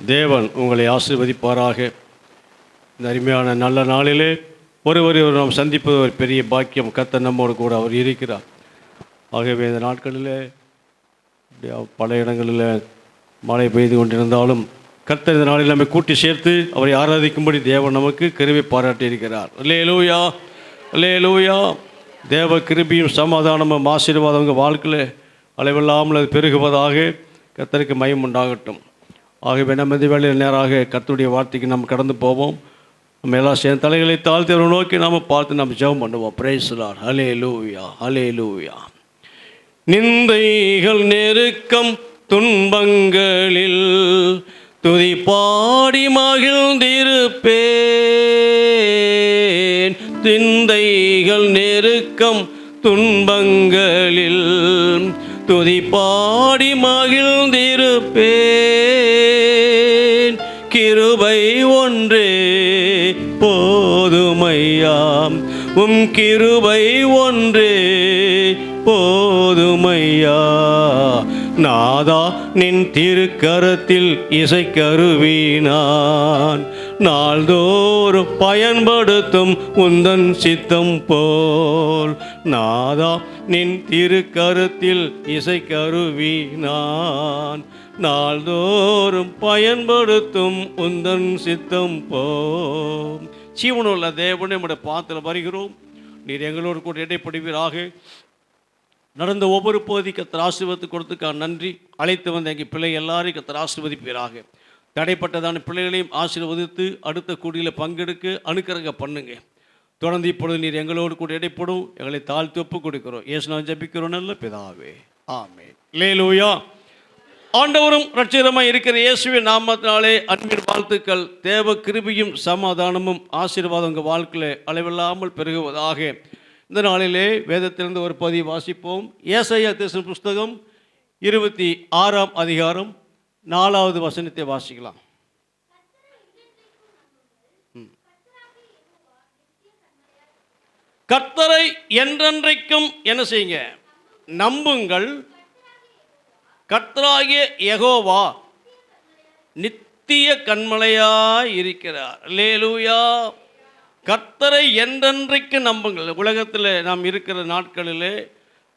தேவன் உங்களை ஆசீர்வதிப்பாராக. இந்த அருமையான நல்ல நாளிலே ஒருவரை நாம் சந்திப்பது ஒரு பெரிய பாக்கியம். கர்த்தர் நம்மோடு கூட அவர் இருக்கிறார். ஆகவே இந்த நாட்களில் பல இடங்களில் மழை பெய்து கொண்டிருந்தாலும் கர்த்தர் இந்த நாளில் நம்மை கூட்டி சேர்த்து அவரை ஆராதிக்கும்படி தேவன் நமக்கு கிருபை பாராட்டி இருக்கிறார். அல்லேலூயா, அல்லேலூயா. தேவ கிருபையும் சமாதானமும் ஆசீர்வாதம் உங்கள் வாழ்க்கையில் அளவில்லாமல் அது பெருகுவதாக. கர்த்தருக்கு மகிமை உண்டாகட்டும். ஆகவே நம்ம இந்த வேளையில் நேராக கர்த்தருடைய வார்த்தைக்கு நம்ம கடந்து போவோம். நம்ம எல்லாம் சேர்ந்து தலைகளை தாழ்த்தி அவரை நோக்கி நாம் பார்த்து நம்ம ஜெபம் பண்ணுவோம். Praise the Lord. ஹல்லேலூயா, ஹல்லேலூயா. நிந்தைகள் நெருக்கம் துன்பங்களில் துதி பாடி மகிழ்ந்திருப்பேன். நிந்தைகள் நெருக்கம் துன்பங்களில் துதி பாடி மகிழ்ந்திருப்பேன். கிருபை ஒன்றே போதுமையாம், உம் கிருபை ஒன்றே போதுமையா. நாதா நின் திருக்கரத்தில் இசைக்கருவி நான் நாள்தோறும் பயன்படுத்தும் உந்தன் சித்தம் போல். நாதா நின் திருக்கரத்தில் இசைக்கருவி நான் நாள்தோறும் பயன்படுத்தும் உந்தன் சித்தம் போல். ஜீவனுள்ள தேவனே, நம்முடைய பாத்திரம் வருகிறோம். நீர் எங்களோடு கூட இடைப்படுவீராக. நடந்த ஒவ்வொரு பகுதி கர்த்தர் ஆசீர்வாதத்தை கொடுத்துக்காக நன்றி. அழைத்து வந்த எங்கள் பிள்ளை எல்லாரையும் கர்த்தர் ஆசீர்வதிப்பீராக. தடைப்பட்டதான பிள்ளைகளையும் ஆசீர்வதித்து அடுத்த கூடியில் பங்கெடுக்க அனுக்கரங்க பண்ணுங்க. தொடர்ந்து இப்பொழுது நீர் எங்களோடு கூட இடைப்படும். எங்களை தாழ்த்தி ஒப்பு கொடுக்கிறோம். இயேசுநாமத்தில் ஜெபிக்கிறோம் நல்ல பிதாவே, ஆமென். அல்லேலூயா. ஆண்டவரும் இரட்சகருமாய் இருக்கிற இயேசுவின் நாமத்தினாலே அன்பின் வாழ்த்துக்கள். தேவ கிருபையும் சமாதானமும் ஆசீர்வாதம் உங்கள் வாழ்க்கையில் அளவில்லாமல் பெருகுவதாக. இந்த நாளிலே வேதத்திலிருந்து ஒரு பகுதி வாசிப்போம். ஏசாயா தீர்க்கதரிசன புஸ்தகம் 26ஆம் அதிகாரம் 4வது வசனத்தை வாசிக்கலாம். கர்த்தரை என்றென்றைக்கும் என்ன செய்யுங்க? நம்புங்கள். கர்த்தராகிய யெகோவா நித்திய கன்மலையாய் இருக்கிறார். அல்லேலூயா. கர்த்தரை என்றென்றைக்கு நம்புங்கள். உலகத்தில் நாம் இருக்கிற நாட்களிலே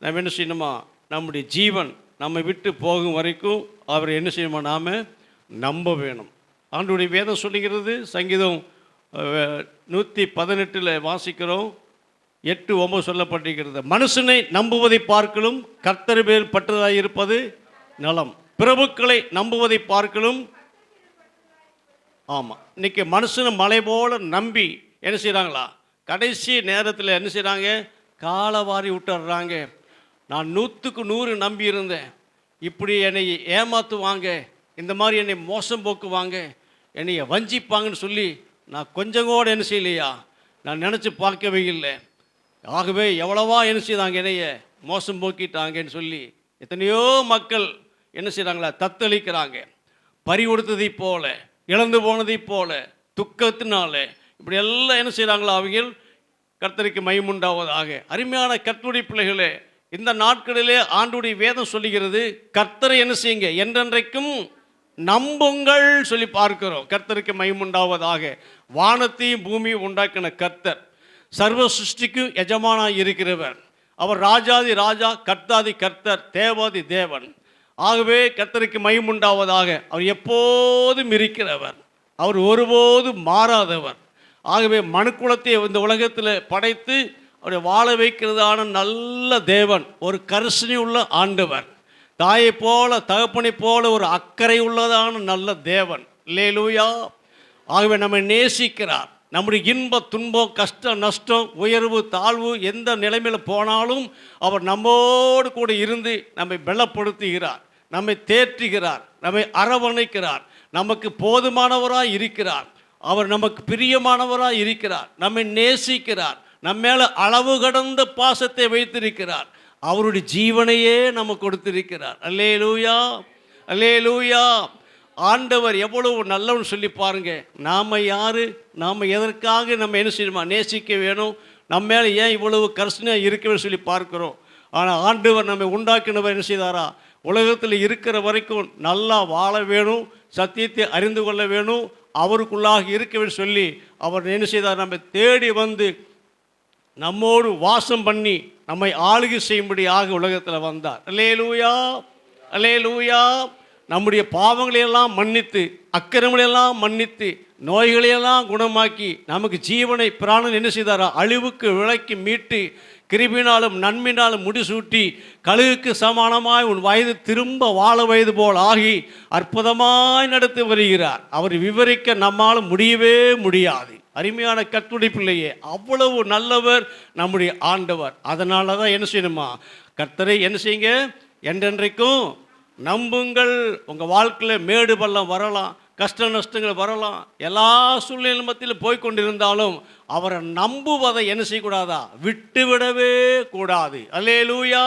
நாம் என்ன செய்யணுமா? நம்முடைய ஜீவன் நம்மை விட்டு போகும் வரைக்கும் அவர் என்ன செய்யணுமா? நாம் நம்ப வேணும். ஆண்டவருடைய வேதம் சொல்லுகிறது. சங்கீதம் 118 வாசிக்கிறோம். 8-9 சொல்லப்பட்டிருக்கிறது. மனுஷனை நம்புவதை பார்க்கலும் கர்த்தர் பேர் பற்றதாய் இருப்பது நலம். பிரபுக்களை நம்புவதை பார்க்கலும். ஆமாம், இன்னைக்கு மனுஷனை மலை போல நம்பி என்ன செய்கிறாங்களா? கடைசி நேரத்தில் என்ன செய்கிறாங்க? காலவாரி விட்டுறாங்க. நான் 100க்கு 100 நம்பி இருந்தேன். இப்படி என்னை ஏமாற்றுவாங்க, இந்த மாதிரி என்னை மோசம் போக்குவாங்க, என்னை வஞ்சிப்பாங்கன்னு சொல்லி நான் கொஞ்சம் கூட என்ன செய்யலையா? நான் நினச்சி பார்க்கவே இல்லை. ஆகவே எவ்வளவா என்ன செய்தாங்க? என்னைய மோசம் போக்கிட்டாங்கன்னு சொல்லி எத்தனையோ மக்கள் என்ன செய்கிறாங்களா? தத்தளிக்கிறாங்க. பறி கொடுத்ததை போல, இழந்து போனதை போல, துக்கத்தினால இப்படி எல்லாம் என்ன செய்கிறாங்களா? அவர்கள் கர்த்தருக்கு மகிமை உண்டாவதாக. அருமையான கர்த்தருடைய பிள்ளைகளே, இந்த நாட்களிலே ஆண்டவருடைய வேதம் சொல்லுகிறது, கர்த்தரை என்ன செய்யுங்க? என்றென்றைக்கும் நம்புங்கள் சொல்லி பார்க்கிறோம். கர்த்தருக்கு மகிமை உண்டாவதாக. வானத்தையும் பூமியும் உண்டாக்கின கர்த்தர், சர்வ சிருஷ்டிக்கும் எஜமானாய் இருக்கிறவர். அவர் ராஜாதி ராஜா, கர்த்தாதி கர்த்தர், தேவாதி தேவன். ஆகவே கர்த்தருக்கு மகிமை உண்டாவதாக. அவர் எப்போதும் இருக்கிறவர். அவர் ஒருபோதும் மாறாதவர். ஆகவே மனுக்குலத்தை இந்த உலகத்தில் படைத்து அவரை வாழ வைக்கிறதான நல்ல தேவன், ஒரு கரிசனை உள்ள ஆண்டவர், தாயை போல தகப்பனை போல ஒரு அக்கறை உள்ளதான நல்ல தேவன். அல்லேலூயா. ஆகவே நம்மை நேசிக்கிறார். நம்முடைய இன்ப துன்பம், கஷ்ட நஷ்டம், உயர்வு தாழ்வு எந்த நிலைமையில் போனாலும் அவர் நம்மோடு கூட இருந்து நம்மை பலப்படுத்துகிறார், நம்மை தேற்றுகிறார், நம்மை அரவணைக்கிறார், நமக்கு போதுமானவராய் இருக்கிறார். அவர் நமக்கு பிரியமானவராய் இருக்கிறார், நம்மை நேசிக்கிறார், நம்ம மேலே அளவு கடந்த பாசத்தை வைத்திருக்கிறார். அவருடைய ஜீவனையே நம்ம கொடுத்திருக்கிறார். அல்லேலூயா, அல்லேலூயா. ஆண்டவர் எவ்வளவு நல்லவன் சொல்லி பாருங்க. நாம் யார்? நாம் எதற்காக நம்ம என்ன செய்யணுமா? நேசிக்க வேணும். நம்ம மேலே ஏன் இவ்வளவு கரிசனையாக இருக்கணும்னு சொல்லி பார்க்குறோம். ஆனால் ஆண்டவர் நம்மை உண்டாக்கினவர் என்ன செய்தாரா? உலகத்தில் இருக்கிற வரைக்கும் நல்லா வாழ வேணும், சத்தியத்தை அறிந்து கொள்ள வேணும், அவருக்குள்ளாக இருக்க வேண்டும் சொல்லி அவர் என்ன செய்தார்? நம்ம தேடி வந்து நம்மோடு வாசம் பண்ணி நம்மை ஆளுகை செய்யும்படியாக உலகத்தில் வந்தார். அல்லேலூயா, அல்லேலூயா. நம்முடைய பாவங்களையெல்லாம் மன்னித்து, அக்கிரமங்களையெல்லாம் மன்னித்து, நோய்களையெல்லாம் குணமாக்கி, நமக்கு ஜீவனை பிராணன் என்ன செய்தாரா? அழிவுக்கு விலக்கி மீட்டு, கிருபினாலும் நன்மையினாலும் முடிசூட்டி, கழுகுக்கு சமானமாய் உன் வயது திரும்ப வாழ வயது போல் ஆகி அற்புதமாய் நடத்தி வருகிறார். அவர் விவரிக்க நம்மால் முடியவே முடியாது. அருமையான கர்த்தருடைய பிள்ளையே, அவ்வளவு நல்லவர் நம்முடைய ஆண்டவர். அதனால தான் என்ன செய்யணுமா? கர்த்தரை என்ன செய்யுங்க? என்றென்றைக்கும் நம்புங்கள். உங்கள் வாழ்க்கையில் மேடு பள்ளம் வரலாம், கஷ்ட நஷ்டங்கள் வரலாம், எல்லா சூழ்நிலை மத்தியில் போய்கொண்டிருந்தாலும் அவரை நம்புவதை என்ன செய்யக்கூடாதா? விட்டுவிடவே கூடாது. அல்லேலூயா.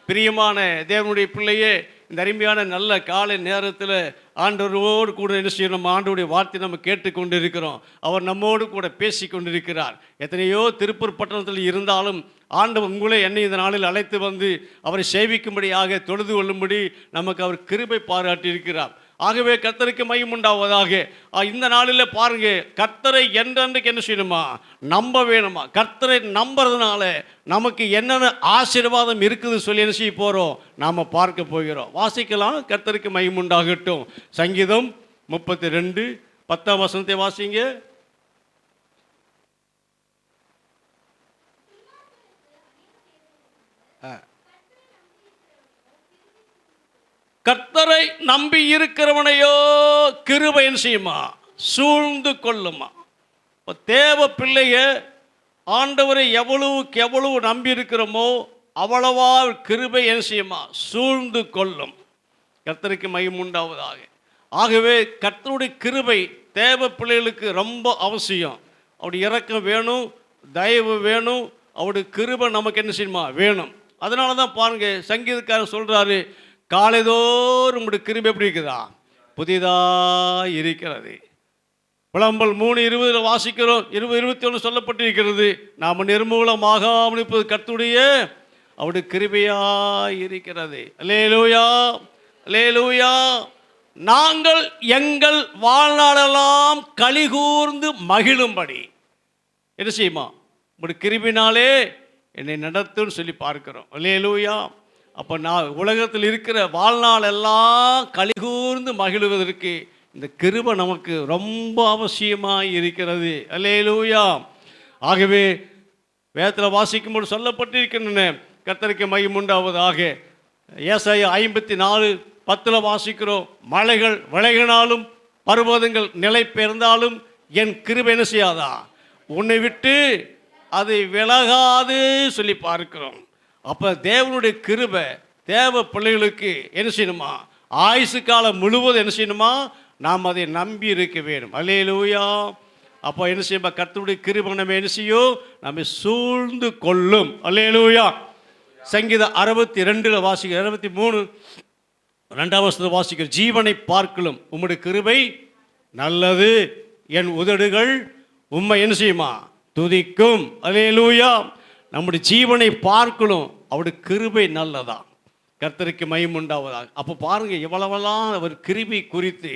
பிரியமான தேவனுடைய பிள்ளையே, இந்த அருமையான நல்ல காலை நேரத்தில் ஆண்டவரோடு கூட என்ன செய்யணும்? நம்ம ஆண்டவருடைய வார்த்தை நம்ம கேட்டுக்கொண்டு இருக்கிறோம். அவர் நம்மோடு கூட பேசி கொண்டிருக்கிறார். எத்தனையோ திருப்பூர் பட்டணத்தில் இருந்தாலும் ஆண்டவர் உங்களே என்னை இந்த நாளில் அழைத்து வந்து அவரை சேவிக்கும்படியாக தொழுது கொள்ளும்படி நமக்கு அவர் கிருபை பாராட்டி இருக்கிறார். ஆகவே கர்த்தருக்கு மகிமை உண்டாவதாக. இந்த நாளில் பாருங்க, கர்த்தரை என்றென்றைக்கு என்ன செய்யணுமா? நம்ப வேணுமா? கர்த்தரை நம்புறதுனால நமக்கு என்னென்ன ஆசீர்வாதம் இருக்குது சொல்லி என்ன செய்ய போகிறோம்? நாம் பார்க்க போகிறோம். வாசிக்கலாம். கர்த்தருக்கு மகிமை உண்டாகட்டும். சங்கீதம் 32 10ஆம் வசனத்தை வாசிங்க. கர்த்தரை நம்பி இருக்கிறவனையோ கிருபை என்ன செய்யுமா? சூழ்ந்து கொள்ளுமா. இப்போ தேவ பிள்ளைய ஆண்டவரை எவ்வளவுக்கு எவ்வளவு நம்பி இருக்கிறோமோ அவ்வளவா கிருபை என்ன செய்யுமா? சூழ்ந்து கொள்ளும். கர்த்தருக்கு மகிமை உண்டாவதாக. ஆகவே கர்த்தருடைய கிருபை தேவ பிள்ளைகளுக்கு ரொம்ப அவசியம். அவருடைய இரக்கம் வேணும், தயவு வேணும், அவருடைய கிருபை நமக்கு என்ன செய்யுமா? வேணும். அதனால தான் பாருங்க, சங்கீதக்காரர் சொல்கிறாரு, காலைதோறும் உங்களுடைய கிருபை எப்படி இருக்குதா? புதிதாக இருக்கிறது. புலம்பல் 3:20 வாசிக்கிறோம். 20:21 சொல்லப்பட்டிருக்கிறது, நாம் நிர்மூலமாகாமல் இருப்பது கர்த்தருடைய அவருடைய கிருபையாக இருக்கிறது. அல்லேலூயா, அல்லேலூயா. நாங்கள் எங்கள் வாழ்நாளெல்லாம் கலிகூர்ந்து மகிழும்படி என்ன செய்யுமா? உங்களுடைய கிருபையினாலே என்னை நடத்துன்னு சொல்லி பார்க்கிறோம். அல்லேலூயா. அப்போ நான் உலகத்தில் இருக்கிற வாழ்நாள் எல்லாம் கலிகூர்ந்து மகிழுவதற்கு இந்த கிருபை நமக்கு ரொம்ப அவசியமாக இருக்கிறது. அல்லேலூயா. ஆகவே வேதத்தில் வாசிக்கும்போது சொல்லப்பட்டிருக்கின்றன, கர்த்தருக்கு மகிமை உண்டாவதாக. ஏசாயா 54:10 வாசிக்கிறோம், மலைகள் விலகினாலும் பர்வதங்கள் நிலை பெயர்ந்தாலும் என் கிருபை என்ன செய்யாதா? உன்னை விட்டு அதை விலகாது சொல்லி பார்க்கிறோம். அப்போ தேவனுடைய கிருபை தேவ பிள்ளைகளுக்கு என்ன செய்யணுமா? ஆயுசு காலம் முழுவதும் என்ன செய்யணுமா? நாம் அதை நம்பி இருக்க வேண்டும். அல்லேலூயா. அப்போ என்ன செய்யுமா? கர்த்தருடைய கிருபை நம்ம என்ன செய்யும்? நம்மை சூழ்ந்து கொள்ளும். அல்லேலூயா. சங்கீதம் 62 வாசிக்கிற 63 2ஆம் வசனத்தை வாசிக்கிற, ஜீவனை பார்க்கலும் உம்முடைய கிருபை நல்லது, என் உதடுகள் உம்மை என்ன செய்யுமா? துதிக்கும். அல்லேலூயா. நம்முடைய ஜீவனை பார்க்கணும், அவருடைய கிருபை நல்லதா. கர்த்தருக்கு மகிமை உண்டாவதாக. அப்போ பாருங்கள், எவ்வளவெல்லாம் அவர் கிருபை குறித்து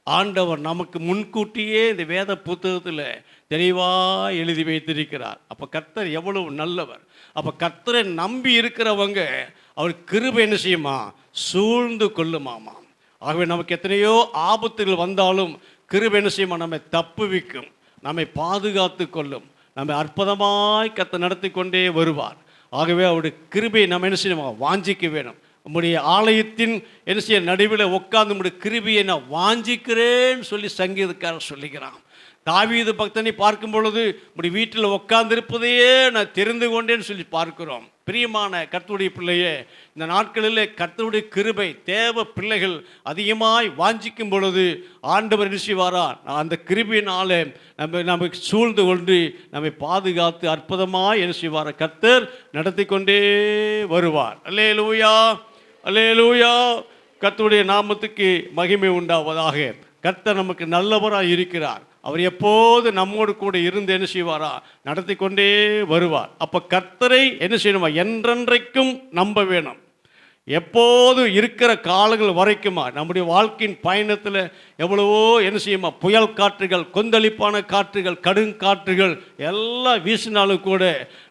ஆண்டவர் நமக்கு முன்கூட்டியே இந்த வேத புத்தகத்தில் தெளிவாக எழுதி வைத்திருக்கிறார். அப்போ கர்த்தர் எவ்வளவு நல்லவர். அப்போ கர்த்தரை நம்பி இருக்கிறவங்க அவர் கிருபை என்ன செய்யுமா? சூழ்ந்து கொள்ளுமாமா. ஆகவே நமக்கு எத்தனையோ ஆபத்துகள் வந்தாலும் கிருபை என்ன செய்யுமா? நம்மை தப்புவிக்கும், நம்மை பாதுகாத்து கொள்ளும், நம்மை அற்புதமாய் கர்த்தர் நடத்தி கொண்டே வருவார். ஆகவே அவருடைய கிருபையை நம்ம என்ன செய்யணுமா? வாஞ்சிக்க வேணும். நம்முடைய ஆலயத்தின் என்ன செய்ய நடுவில் உட்கார்ந்து நம்முடைய கிருபையை நான் வாஞ்சிக்கிறேன்னு சொல்லி சங்கீதக்காரர் சொல்லிக்கிறான். தாவீது பக்தனை பார்க்கும் பொழுது இப்படி வீட்டில் உட்கார்ந்திருப்பதையே நான் தெரிந்து கொண்டேன்னு சொல்லி பார்க்கிறோம். பிரியமான கர்த்தருடைய பிள்ளையே, இந்த நாட்களில் கர்த்தருடைய கிருபை தேவ பிள்ளைகள் அதிகமாய் வாஞ்சிக்கும் பொழுது ஆண்டவர் என்ன செய்வாரா? அந்த கிருபையினாலே நம்ம சூழ்ந்து கொண்டு நம்மை பாதுகாத்து அற்புதமாய் என்ன செய்வாரா? கர்த்தர் நடத்தி கொண்டே வருவார். அல்லேலூயா, அல்லேலூயா. கர்த்தருடைய நாமத்துக்கு மகிமை உண்டாவதாக. கர்த்தர் நமக்கு நல்லவராக இருக்கிறார். அவர் எப்போது நம்மோடு கூட இருந்து என்ன செய்வாரா? நடத்தி கொண்டே வருவார். அப்போ கர்த்தரை என்ன செய்யணுமா? என்றென்றைக்கும் நம்ப வேணும். எப்போது இருக்கிற காலங்கள் வரைக்குமா நம்முடைய வாழ்க்கையின் பயணத்தில் எவ்வளவோ என்ன செய்யுமா, புயல் காற்றுகள், கொந்தளிப்பான காற்றுகள், கடுங்காற்றுகள் எல்லாம் வீசினாலும் கூட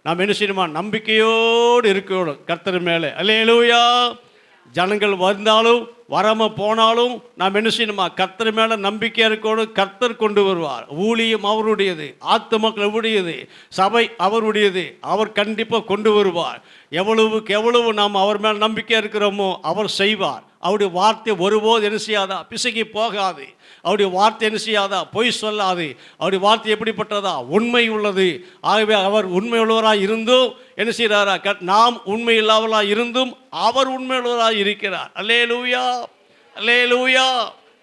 நாம் என்ன செய்யணுமா, நம்பிக்கையோடு இருக்கணும் கர்த்தர் மேலே. அல்லேலூயா. ஜனங்கள் வந்தாலும் வராம போனாலும் நாம் என்ன செய்யணுமா, கர்த்தர் மேலே நம்பிக்கையாக இருக்கணும். கர்த்தர் கொண்டு வருவார். ஊழியம் அவருடையது, ஆத்துமக்கள் அவருடையது, சபை அவருடையது. அவர் கண்டிப்பாக கொண்டு வருவார். எவ்வளவுக்கு எவ்வளவு நாம் அவர் மேலே நம்பிக்கையாக இருக்கிறோமோ அவர் செய்வார். அவருடைய வார்த்தை ஒருபோது என்ன செய்யாதா, பிசகி போகாது. அவருடைய வார்த்தை என்ன செய்யாதா, பொய் சொல்லாது. அவருடைய வார்த்தை எப்படிப்பட்டதா, உண்மை உள்ளது. ஆகவே அவர் உண்மை உள்ளவராக இருந்தும் என்ன செய்கிறாரா, நாம் உண்மை இல்லாதவராக இருந்தும் அவர் உண்மை உள்ளவராக இருக்கிறார். அல்லேலூயா, அல்லேலூயா.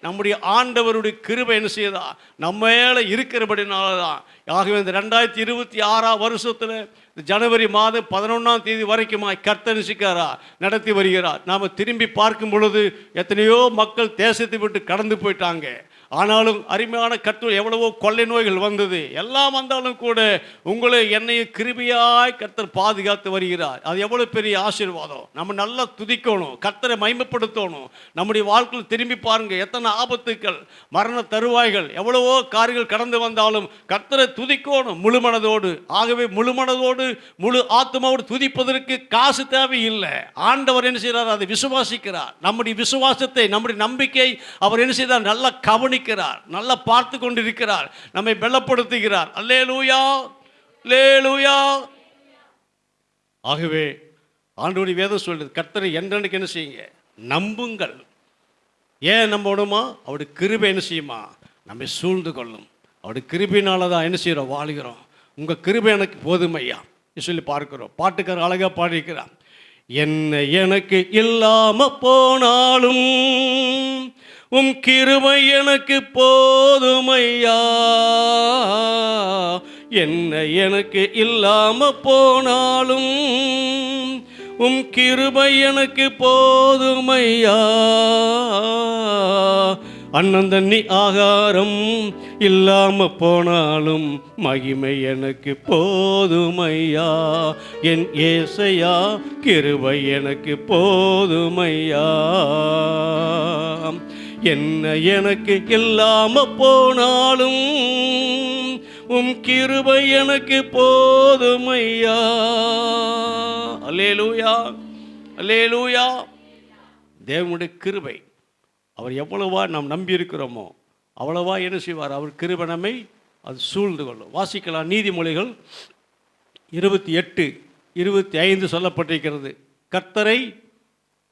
நம்முடைய ஆண்டவருடைய கிருபை என்ன செய்யுதா, நம்ம மேலே இருக்கிறபடினால தான். ஆகவே இந்த 2026 வருஷத்தில் ஜனவரி மாதம் 11ஆம் தேதி வரைக்கும் கர்த்தர் நடத்தி வருகிறார். நாம் திரும்பி பார்க்கும் பொழுது எத்தனையோ மக்கள் தேசத்தை விட்டு கடந்து போயிட்டாங்க. ஆனாலும் அருமையான கர்த்தர், எவ்வளவோ கொள்ளை நோய்கள் வந்தது. எல்லாம் வந்தாலும் கூட உங்களை என்னையும் கிருபையாய் கர்த்தர் பாதுகாத்து வருகிறார். அது எவ்வளோ பெரிய ஆசீர்வாதம். நம்ம நல்லா துதிக்கணும், கர்த்தரை மகிமைப்படுத்தணும். நம்முடைய வாழ்க்கையில் திரும்பி பாருங்க, எத்தனை ஆபத்துக்கள், மரண தருவாய்கள், எவ்வளவோ காரியங்கள் கடந்து வந்தாலும் கர்த்தரை துதிக்கணும் முழு மனதோடு. ஆகவே முழு மனதோடு முழு ஆத்மாவோடு துதிப்பதற்கு காசு தேவையில்லை. ஆண்டவர் என்ன செய்கிறார், அதை விசுவாசிக்கிறார். நம்முடைய விசுவாசத்தை, நம்முடைய நம்பிக்கை அவர் என்ன செய்தார், நல்லா கவனிக்கிறார், நல்லா பார்த்து கொண்டிருக்கிறார், நம்மை பலப்படுத்துகிறார். அல்லேலூயா, அல்லேலூயா. ஆகவே ஆண்டவருடைய வேதம் சொல்லுது, கர்த்தரை என்றென்றைக்கு என்ன செய்யுங்க, நம்புங்கள். ஏன் நம்பணுமா, அவருடைய கிருபை என்ன செய்யுமா, நம்மை சூழ்ந்து கொள்ளும். அவருடைய கிருபையினால தான் என்ன செய்கிறோம், வாழுகிறோம். உங்கள் கிருபை எனக்கு போதுமையா சொல்லி பார்க்கிறோம். பாட்டுக்காரர் அழகாக பாடிக்கிறான். என்ன எனக்கு இல்லாம போனாலும் உம் கிருபை எனக்கு போதுமையா. என்ன எனக்கு இல்லாம போனாலும் உம் கிருபை எனக்கு போதுமையா. அன்னந்தண்ணி ஆகாரம் இல்லாம போனாலும் மகிமை எனக்கு போதுமையா. என் ஏசையா கிருபை எனக்கு போதுமையா. என்ன எனக்கு இல்லாம போனாலும் உம் கிருபை எனக்கு போதுமையா. அல்லேலூயா, அல்லேலூயா. தேவனுடைய கிருபை, அவர் எவ்வளவா நாம் நம்பி இருக்கிறோமோ அவ்வளவா என்ன செய்வார், அவர் கிருபை நம்மை அது சூழ்ந்து கொள்ளும். வாசிக்கலாம், நீதிமொழிகள் 28:25 சொல்லப்பட்டிருக்கிறது. கர்த்தரை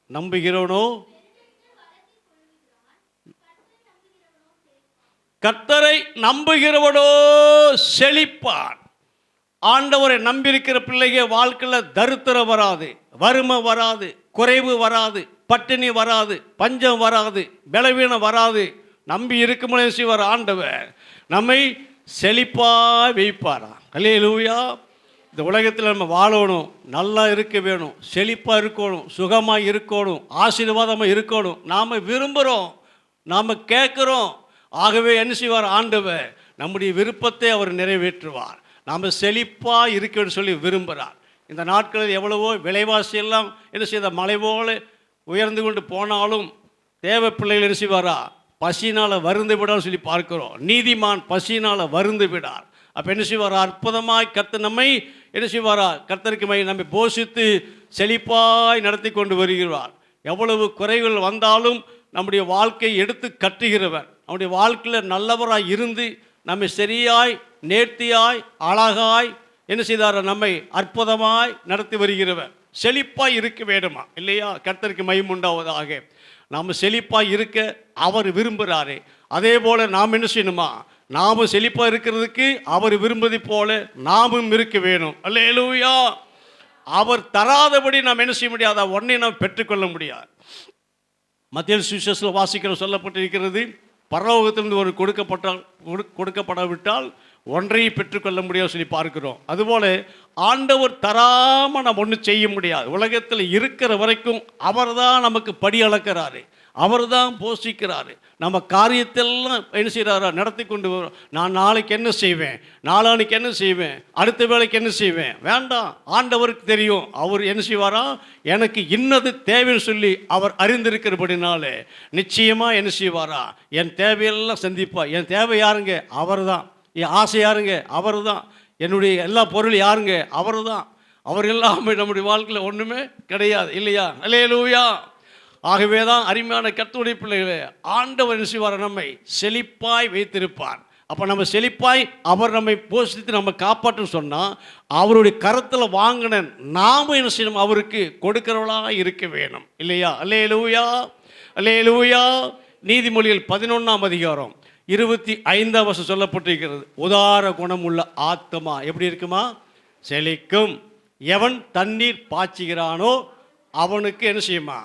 நம்புகிறவனோ, கர்த்தரை நம்புகிறவனோ செழிப்பான். ஆண்டவரை நம்பியிருக்கிற பிள்ளைங்க வாழ்க்கையில் தரித்திரம் வராது, வறுமை வராது, குறைவு வராது, பட்டினி வராது, பஞ்சம் வராது, பலவீனம் வராது. நம்பி இருக்கும்போது செய்வார் ஆண்டவர், நம்மை செழிப்பாக வைப்பாரா. அல்லேலூயா. இந்த உலகத்தில் நம்ம வாழணும், நல்லா இருக்க வேணும், செழிப்பாக இருக்கணும், சுகமாக இருக்கணும், ஆசீர்வாதமாக இருக்கணும். நாம் விரும்புகிறோம், நாம் கேட்குறோம். ஆகவே என்ன செய்வார் ஆண்டவர், நம்முடைய விருப்பத்தை அவர் நிறைவேற்றுவார். நாம் செழிப்பாக இருக்கணும்னு சொல்லி விரும்புகிறார். இந்த நாட்களில் எவ்வளவோ விலைவாசி எல்லாம் என்ன செய்த மலை போல உயர்ந்து கொண்டு போனாலும் தேவ பிள்ளைகள் என்ன செய்வாரா, பசினால் வருந்து விடான்னு சொல்லி பார்க்கிறோம். நீதிமான் பசினால் வருந்து விடார். அப்போ என்ன செய்வாரா, அற்புதமாய் கர்த்தர் நம்மை என்ன செய்வாரா, கர்த்தருக்கு நம்மை போஷித்து செழிப்பாய் நடத்தி கொண்டு வருகிறார். எவ்வளவு குறைகள் வந்தாலும் நம்முடைய வாழ்க்கையை எடுத்து கட்டுகிறவர், நம்முடைய வாழ்க்கையில் நல்லவராய் இருந்து நம்மை சரியாய் நேர்த்தியாய் அழகாய் என்ன செய்தார், நம்மை அற்புதமாய் நடத்தி வருகிறவர். செழிப்பாய் இருக்க வேண்டுமா இல்லையா, கர்த்தருக்கு மகிமை உண்டாவதாக. நாம் செழிப்பாய் இருக்க அவர் விரும்புகிறாரே. அதே போல் நாம் என்ன செய்யணுமா, நாமும் செழிப்பாக இருக்கிறதுக்கு அவர் விரும்புவதை போல நாமும் இருக்க வேணும். அல்லேலூயா. அவர் தராதபடி நாம் என்ன செய்ய முடியாது, ஒன்றை நாம் பெற்றுக்கொள்ள முடியாது. மத்தேயு சுவிசேஷத்தில் வாசிக்கிற சொல்லப்பட்டிருக்கிறது, பரலோகத்திலிருந்து ஒரு கொடுக்கப்படாவிட்டால் ஒன்றையும் பெற்றுக்கொள்ள முடியாது சொல்லி பார்க்கிறோம். அதுபோல் ஆண்டவர் தராமல் நம்ம ஒன்றும் செய்ய முடியாது. உலகத்தில் இருக்கிற வரைக்கும் அவர் தான் நமக்கு படி அளக்கிறாரு. அவர் தான் போஷிக்கிறாரு. நம்ம காரியத்தெல்லாம் என்ன செய்கிறாரா நடத்தி கொண்டு வரோம். நான் நாளைக்கு என்ன செய்வேன், நாளானைக்கு என்ன செய்வேன், அடுத்த வேளைக்கு என்ன செய்வேன், வேண்டாம். ஆண்டவருக்கு தெரியும். அவர் என்ன செய்வாரா, எனக்கு இன்னது தேவைன்னு சொல்லி அவர் அறிந்திருக்கிறபடினாலே நிச்சயமாக என்ன செய்வாரா, என் தேவையெல்லாம் சந்திப்பா. என் தேவை யாருங்க, அவர் தான். என் ஆசை யாருங்க, அவர் தான். என்னுடைய எல்லா பொருள் யாருங்க, அவர் தான். அவர் இல்லாமல் நம்முடைய வாழ்க்கையில் ஒன்றுமே கிடையாது, இல்லையா? அல்லேலூயா. ஆகவே தான் அருமையான கர்த்தருடைய பிள்ளைகளே, ஆண்டவர் என்ன செய்வார், நம்மை செழிப்பாய் வைத்திருப்பார். அப்போ நம்ம செழிப்பாய் அவர் நம்மை போஷித்து நம்ம காப்பாற்றுன்னு சொன்னால், அவருடைய கரத்தில் வாங்கின நாம என்ன செய்யணும், அவருக்கு கொடுக்கிறவளாக இருக்க வேணும், இல்லையா? அல்லேலூயா, அல்லேலூயா. நீதிமொழிகள் 11ஆம் அதிகாரம் 25ஆம் வசனம் சொல்லப்பட்டிருக்கிறது. உதார குணம் உள்ள ஆத்மா எப்படி இருக்குமா, செழிக்கும். எவன் தண்ணீர் பாய்ச்சுகிறானோ அவனுக்கு என்ன செய்யுமா,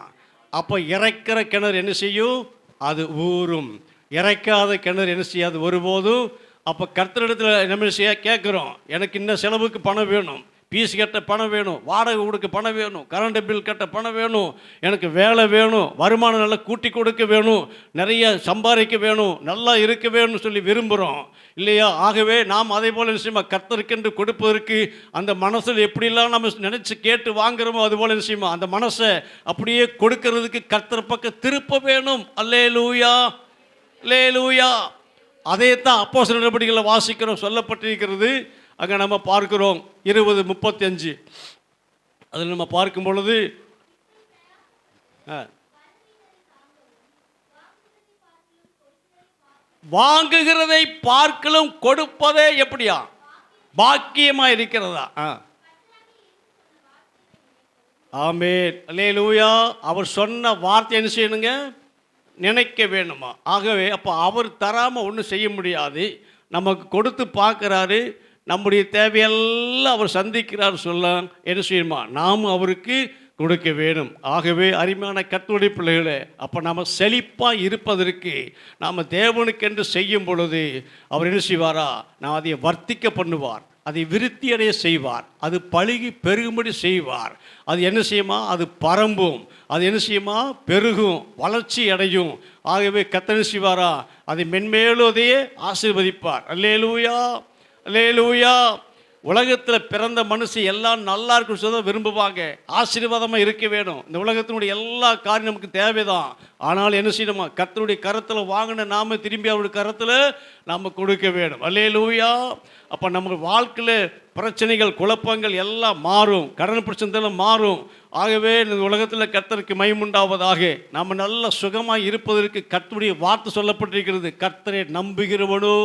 அப்போ இறைக்கிற கிணறு என்ன செய்யும், அது ஊறும். இறைக்காத கிணறு என்ன செய்யாது ஒருபோதும். அப்போ கர்த்தரிடத்தில் நம்ம செய்ய கேட்குறோம், எனக்கு இன்னும் செலவுக்கு பணம் வேணும், ஃபீஸ் கட்ட பணம் வேணும், வாடகை கொடுக்க பணம் வேணும், கரண்ட் பில் கட்ட பணம் வேணும், எனக்கு வேலை வேணும், வருமானம் நல்லா கூட்டி கொடுக்க வேணும், நிறைய சம்பாதிக்க வேணும், நல்லா இருக்க வேணும்னு சொல்லி விரும்புகிறோம், இல்லையா? ஆகவே நாம் அதே போல் நிச்சயமா கர்த்தருக்கென்று கொடுப்பதற்கு அந்த மனசில் எப்படிலாம் நம்ம நினச்சி கேட்டு வாங்குகிறோமோ அதுபோல் நிச்சயமா அந்த மனசை அப்படியே கொடுக்கறதுக்கு கர்த்தர் பக்கம் திருப்ப வேணும். அல்லேலூயா, அல்லேலூயா. அதே தான் அப்போஸ்தலர் நடபடிகளில் வாசிக்கிறோம், சொல்லப்பட்டிருக்கிறது. அங்கே நம்ம பார்க்கிறோம் 20:35. அதில் நம்ம பார்க்கும் பொழுது வாங்குகிறதை பார்க்கலும் கொடுப்பதே எப்படியா, பாக்கியமாக இருக்கிறதா? ஆமென், அல்லேலூயா. அவர் சொன்ன வார்த்தை என்ன செய்யணுங்க, நினைக்க வேணுமா? ஆகவே அப்போ அவர் தராமல் ஒன்றும் செய்ய முடியாது. நமக்கு கொடுத்து பார்க்குறாரு, நம்முடைய தேவையெல்லாம் அவர் சந்திக்கிறார். சொல்ல என்ன செய்யணுமா, நாம் அவருக்கு கொடுக்க வேணும். ஆகவே அருமையான கர்த்தருடைய பிள்ளைகளே, அப்போ நாம் செழிப்பாக இருப்பதற்கு நாம் தேவனுக்கென்று செய்யும் பொழுது அவர் என்ன செய்வாரா, நான் அதை வர்த்திக்க பண்ணுவார், அதை விருத்தி அடைய செய்வார், அது பழுகி பெருகும்படி செய்வார். அது என்ன செய்யுமா, அது பரம்பும், அது என்ன செய்யுமா, பெருகும், வளர்ச்சி அடையும். ஆகவே கர்த்தர் செய்வாரா, அதை மென்மேலும் அதையே ஆசீர்வதிப்பார். அல்லேலூயா, அல்லேலூயா. உலகத்தில் பிறந்த மனுஷன் எல்லாம் நல்லா இருக்குன்னு சொல்லி விரும்புவாங்க, ஆசீர்வாதமாக இருக்க வேணும். இந்த உலகத்தினுடைய எல்லா காரியம் நமக்கு தேவைதான். ஆனால் என்ன செய்யணுமா, கர்த்தருடைய கரத்தில் வாங்கின நாம திரும்பி அவருடைய கரத்தில் நாம் கொடுக்க வேணும். அல்லேலூயா. அப்போ நம்ம வாழ்க்கையில் பிரச்சனைகள், குழப்பங்கள் எல்லாம் மாறும், கடன் பிரச்சனைலாம் மாறும். ஆகவே இந்த உலகத்தில் கர்த்தருக்கு மகிமையுண்டாவதாக. நாம் நல்ல சுகமாக இருப்பதற்கு கர்த்தருடைய வார்த்தை சொல்லப்பட்டிருக்கிறது, கர்த்தரை நம்புகிறவனோ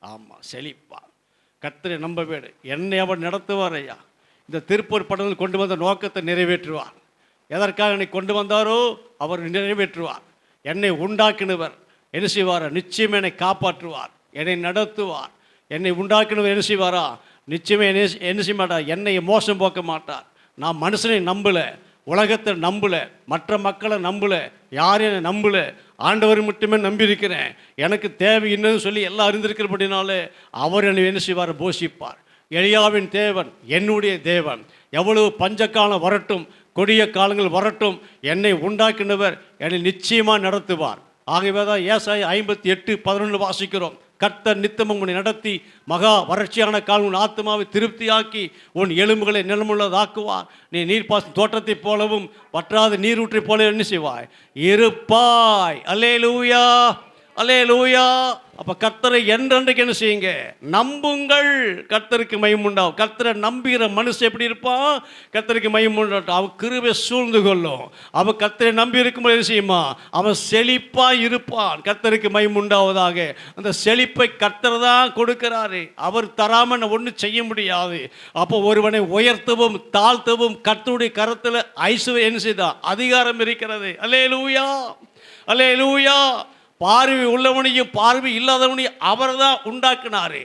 ஆமாம் செழிப்பா. கர்த்தரை நம்ப வேணும். என்னை அவர் நடத்துவார் ஐயா. இந்த திருப்பூர் பட்டணத்தில் கொண்டு வந்த நோக்கத்தை நிறைவேற்றுவார். எதற்காக என்னை கொண்டு வந்தாரோ அவர் நிறைவேற்றுவார். என்னை உண்டாக்கினவர் என்ன செய்வாரா, நிச்சயம் என்னை காப்பாற்றுவார், என்னை நடத்துவார். என்னை உண்டாக்கினவர் என்ன செய்வாரா, நிச்சயமே என்ன செய்ய மாட்டார், என்னை மோசம் போக்க மாட்டார். நான் மனுஷனை நம்பலை, உலகத்தை நம்பலை, மற்ற மக்களை நம்பலை, யாரையும் என்னை நம்பலை, ஆண்டவர் மட்டுமே நம்பியிருக்கிறேன். எனக்கு தேவை என்னன்னு சொல்லி எல்லாம் அறிந்திருக்கிறபடினாலே அவர் என்னை என்ன செய்வார், போஷிப்பார். எலியாவின் தேவன் என்னுடைய தேவன். எவ்வளவு பஞ்சக்காலம் வரட்டும், கொடிய காலங்கள் வரட்டும், என்னை உண்டாக்கினவர் என்னை நிச்சயமாக நடத்துவார். ஆகவே தான் ஏசாயா 58:11 வாசிக்கிறோம், கர்த்தர் நித்தமும் உன்னை நடத்தி மகா வறட்சியான காலம் உன் ஆத்மாவை திருப்தியாக்கி உன் எலும்புகளை நிலமுள்ளதாக்குவார். நீ நீர்ப்பாசன தோட்டத்தைப் போலவும் வற்றாத நீரூற்றை போல என்ன செய்வாய், இருப்பாய். அல்லேலூயா, அல்லேலூயா. அப்போ கர்த்தரை என்றென்றைக்கு என்ன செய்யுங்க, நம்புங்கள், கர்த்தருக்கு மகிமை உண்டாகும். கர்த்தரை நம்புகிற மனுஷன் எப்படி இருப்பான், கர்த்தருக்கு மகிமை உண்டாட்டும், அவன் கிருபை சூழ்ந்து கொள்ளும். அவன் கர்த்தரை நம்பி இருக்கும்போது என்ன செய்யுமா, அவன் செழிப்பாக இருப்பான். கர்த்தருக்கு மகிமை உண்டாவதாக. அந்த செழிப்பை கர்த்தர் தான் கொடுக்கிறாரு, அவர் தராமல் ஒன்றும் செய்ய முடியாது. அப்போ ஒருவனை உயர்த்தவும் தாழ்த்தவும் கர்த்தருடைய கரத்தில் ஐஸ்வர்யம் என்ன செய்தா, அதிகாரம் இருக்கிறது. அல்லேலூயா, அல்லேலூயா. பார்வை உள்ளவனையும் பார்வை இல்லாதவனையும் அவர் தான் உண்டாக்குனாரு.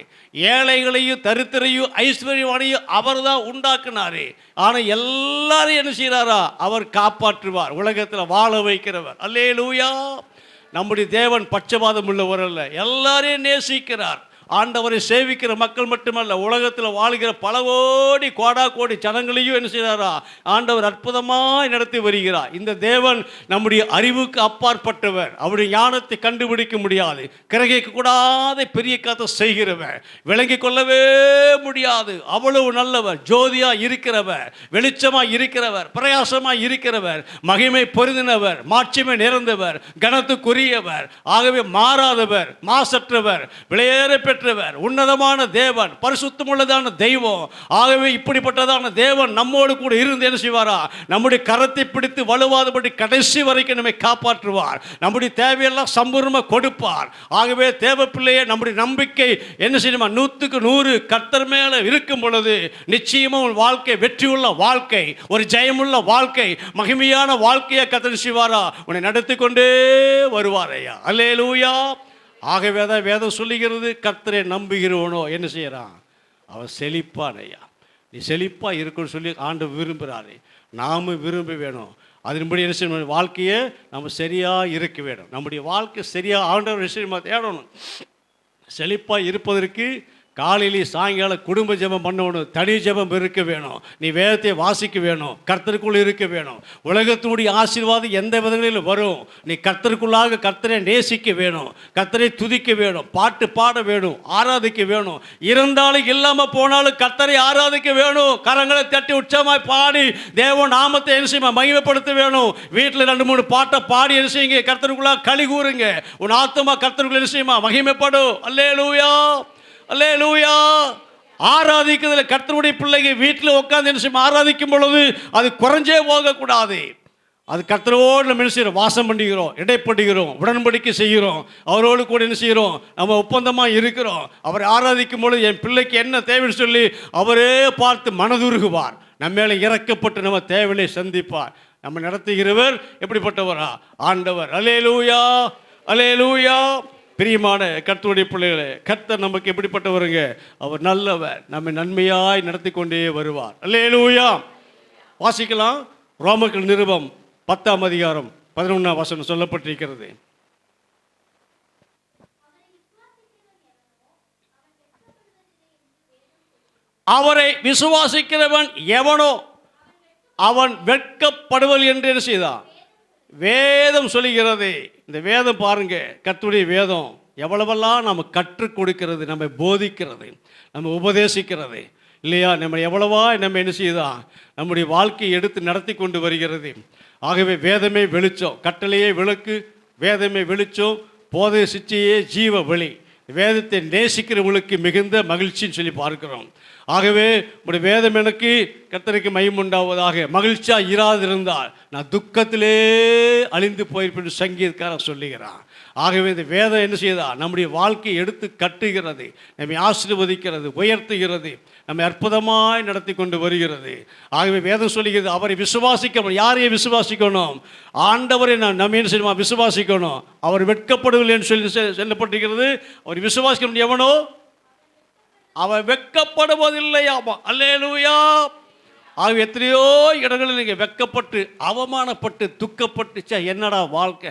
ஏழைகளையும் தரித்திரையும் ஐஸ்வர்யவானையும் அவர் தான் உண்டாக்குனாரு. ஆனால் எல்லாரையும் என்ன செய்கிறாரா, அவர் காப்பாற்றுவார், உலகத்தில் வாழ வைக்கிறவர். அல்லேலூயா. நம்முடைய தேவன் பட்சபாதம் உள்ளவர் அல்ல, எல்லாரையும் நேசிக்கிறார். ஆண்டவரை சேவிக்கிற மக்கள் மட்டுமல்ல, உலகத்தில் வாழ்கிற பல கோடி கோடா கோடி ஜனங்களையும் என்ன செய்கிறாரா ஆண்டவர் அற்புதமாய் நடத்தி வருகிறார். இந்த தேவன் நம்முடைய அறிவுக்கு அப்பாற்பட்டவர். அவருடைய ஞானத்தை கண்டுபிடிக்க முடியாது, கிரகிக்க கூடாத பெரிய காத்த செய்கிறவர், விளங்கி கொள்ளவே முடியாது. அவ்வளவு நல்லவர், ஜோதியா இருக்கிறவர், வெளிச்சமா இருக்கிறவர், பிரயாசமா இருக்கிறவர், மகிமை பொருந்தினவர், மாட்சிமை நிறைந்தவர், கனத்துக்குரியவர், ஆகவே மாறாதவர், மாசற்றவர், விலையேற பெற்றவர், உன்னதமான தேவன், பரிசுத்தமுள்ளதான தெய்வம். ஆகவே இப்படிப்பட்டதான தேவன் நம்மோடு கூட இருந்து என்ன செய்வாரா, நம்முடைய கரத்தை பிடித்து வலுவாதபடி கடைசி வரைக்கும் நம்மை காப்பாற்றுவார். நம்முடைய தேவையெல்லாம் சம்பூர்ணமாக கொடுப்பார். ஆகவே தேவ பிள்ளையே, நம்முடைய நம்பிக்கை என்ன செய்யணுமா, 100க்கு 100 கர்த்தர் மேலே இருக்கும் பொழுது நிச்சயமாக உன் வாழ்க்கை வெற்றியுள்ள வாழ்க்கை, ஒரு ஜெயமுள்ள வாழ்க்கை, மகிமையான வாழ்க்கையை கர்த்தர் செய்வாரா உன்னை நடத்தி கொண்டே வருவார் ஐயா. அல்லேலூயா. ஆகவே தான் வேதம் சொல்லுகிறது, கர்த்தரை நம்புகிறவனோ என்ன செய்யறான், அவன் செழிப்பான் ஐயா. நீ செழிப்பாக இருக்குன்னு சொல்லி ஆண்டவர் விரும்புகிறாரு, நாமும் விரும்ப வேணும். அதன்படி என்ன செய்யணும், வாழ்க்கையை நம்ம சரியாக இருக்க வேணும். நம்முடைய வாழ்க்கை சரியாக ஆண்டவர் விஷயமா தேடணும். செழிப்பாக இருப்பதற்கு காலையிலே சாயங்காலம் குடும்ப ஜெபம் பண்ணணும், தனி ஜெபம் இருக்க வேணும், நீ வேதத்தை வாசிக்க வேணும், கர்த்தருக்குள் இருக்க வேணும். உலகத்தினுடைய ஆசீர்வாதம் எந்த விதங்களிலும் வரும். நீ கர்த்தருக்குள்ளாக கர்த்தரை நேசிக்க வேணும், கர்த்தரை துதிக்க வேணும், பாட்டு பாட வேணும், ஆராதிக்க வேணும். இருந்தாலும் இல்லாமல் போனாலும் கர்த்தரை ஆராதிக்க வேணும். கரங்களை தட்டி உற்சவமாய் பாடி தேவ நாமத்தை என்ன செய்ய மகிமைப்படுத்த வேணும். வீட்டில் 2-3 பாட்டை பாடி என்ன செய்யுங்க, கர்த்தருக்குள்ளாக களி கூறுங்க. உன் ஆத்துமா கர்த்தருக்குள்ள என்ன செய்யுமா மகிமைப்படும். அல்லேலூயா, அல்லேலூயா. ஆராதிக்கிறதுல கர்த்தருடைய பிள்ளைங்க வீட்டில் உட்காந்து என்ன செய்யும், ஆராதிக்கும் பொழுது அது குறைஞ்சே போகக்கூடாது. அது கர்த்தரோடு நம்ம என்ன செய்கிறோம், வாசம் பண்ணுகிறோம், இடைப்படுகிறோம், உடன்படிக்கை செய்கிறோம், அவரோடு கூட என்ன செய்கிறோம், நம்ம ஒப்பந்தமாக இருக்கிறோம். அவரை ஆராதிக்கும் பொழுது என் பிள்ளைக்கு என்ன தேவைன்னு சொல்லி அவரே பார்த்து மனதுருகுவார். நம்ம மேலே இறக்கப்பட்டு நம்ம தேவையை சந்திப்பார். நம்ம நடத்துகிறவர் எப்படிப்பட்டவரா, ஆண்டவர். அல்லேலூயா, அல்லேலூயா. பிரியமான கர்த்தருடைய பிள்ளைகளே, கர்த்தர் நமக்கு எப்படிப்பட்டவருங்க, அவர் நல்லவர், நம்மை நன்மையாய் நடத்தி கொண்டே வருவார். அல்லேலூயா. வாசிக்கலாம். ரோமர்கள் நிருபம் 10ஆம் அதிகாரம் 11ஆம் வசனம் சொல்லப்பட்டிருக்கிறது. அவரை விசுவாசிக்கிறவன் எவனோ அவன் வெட்கப்படுவல் என்று என்ன செய்தான் வேதம் சொல்லுகிறது. இந்த வேதம் பாருங்க, கர்த்தருடைய வேதம் எவ்வளவெல்லாம் நம்ம கற்றுக் கொடுக்கிறது, நம்ம போதிக்கிறது, நம்ம உபதேசிக்கிறது இல்லையா. நம்ம எவ்வளவா நம்ம என்ன செய்யுதான் நம்முடைய வாழ்க்கையை எடுத்து நடத்தி கொண்டு வருகிறது. ஆகவே வேதமே வெளிச்சம், கட்டளையே விளக்கு, வேதமே வெளிச்சம், போதை சிச்சையே ஜீவ வழி. வேதத்தை நேசிக்கிறவங்களுக்கு மிகுந்த மகிழ்ச்சின்னு சொல்லி பார்க்கிறோம். ஆகவே உடைய வேதம் எனக்கு கர்த்தருக்கு மகிமை உண்டாவதாக. மகிழ்ச்சியாக இராதிருந்தால் நான் துக்கத்திலே அழிந்து போயிருப்பேன் சங்கீதக்காரன் சொல்லுகிறான். ஆகவே இந்த வேதம் என்ன செய்யுதா, நம்முடைய வாழ்க்கையை எடுத்து கட்டுகிறது, நம்மை ஆசீர்வதிக்கிறது, உயர்த்துகிறது, நம்மை அற்புதமாய் நடத்தி கொண்டு வருகிறது. ஆகவே வேதம் சொல்லுகிறது, அவரை விசுவாசிக்கணும். யாரையும் விசுவாசிக்கணும், ஆண்டவரை நம்ம என்ன செய்யணுமா விசுவாசிக்கணும். அவர் வெட்கப்படவில்லை என்று சொல்லி சொல்லப்பட்டிருக்கிறது. அவர் விசுவாசிக்கணும் எவனோ அவன் வெட்கப்படுவதில்லையாமா. அல்லேலூயா. ஆகவே எத்தனையோ இடங்களில் நீங்கள் வெட்கப்பட்டு அவமானப்பட்டு துக்கப்பட்டு என்னடா வாழ்க்கை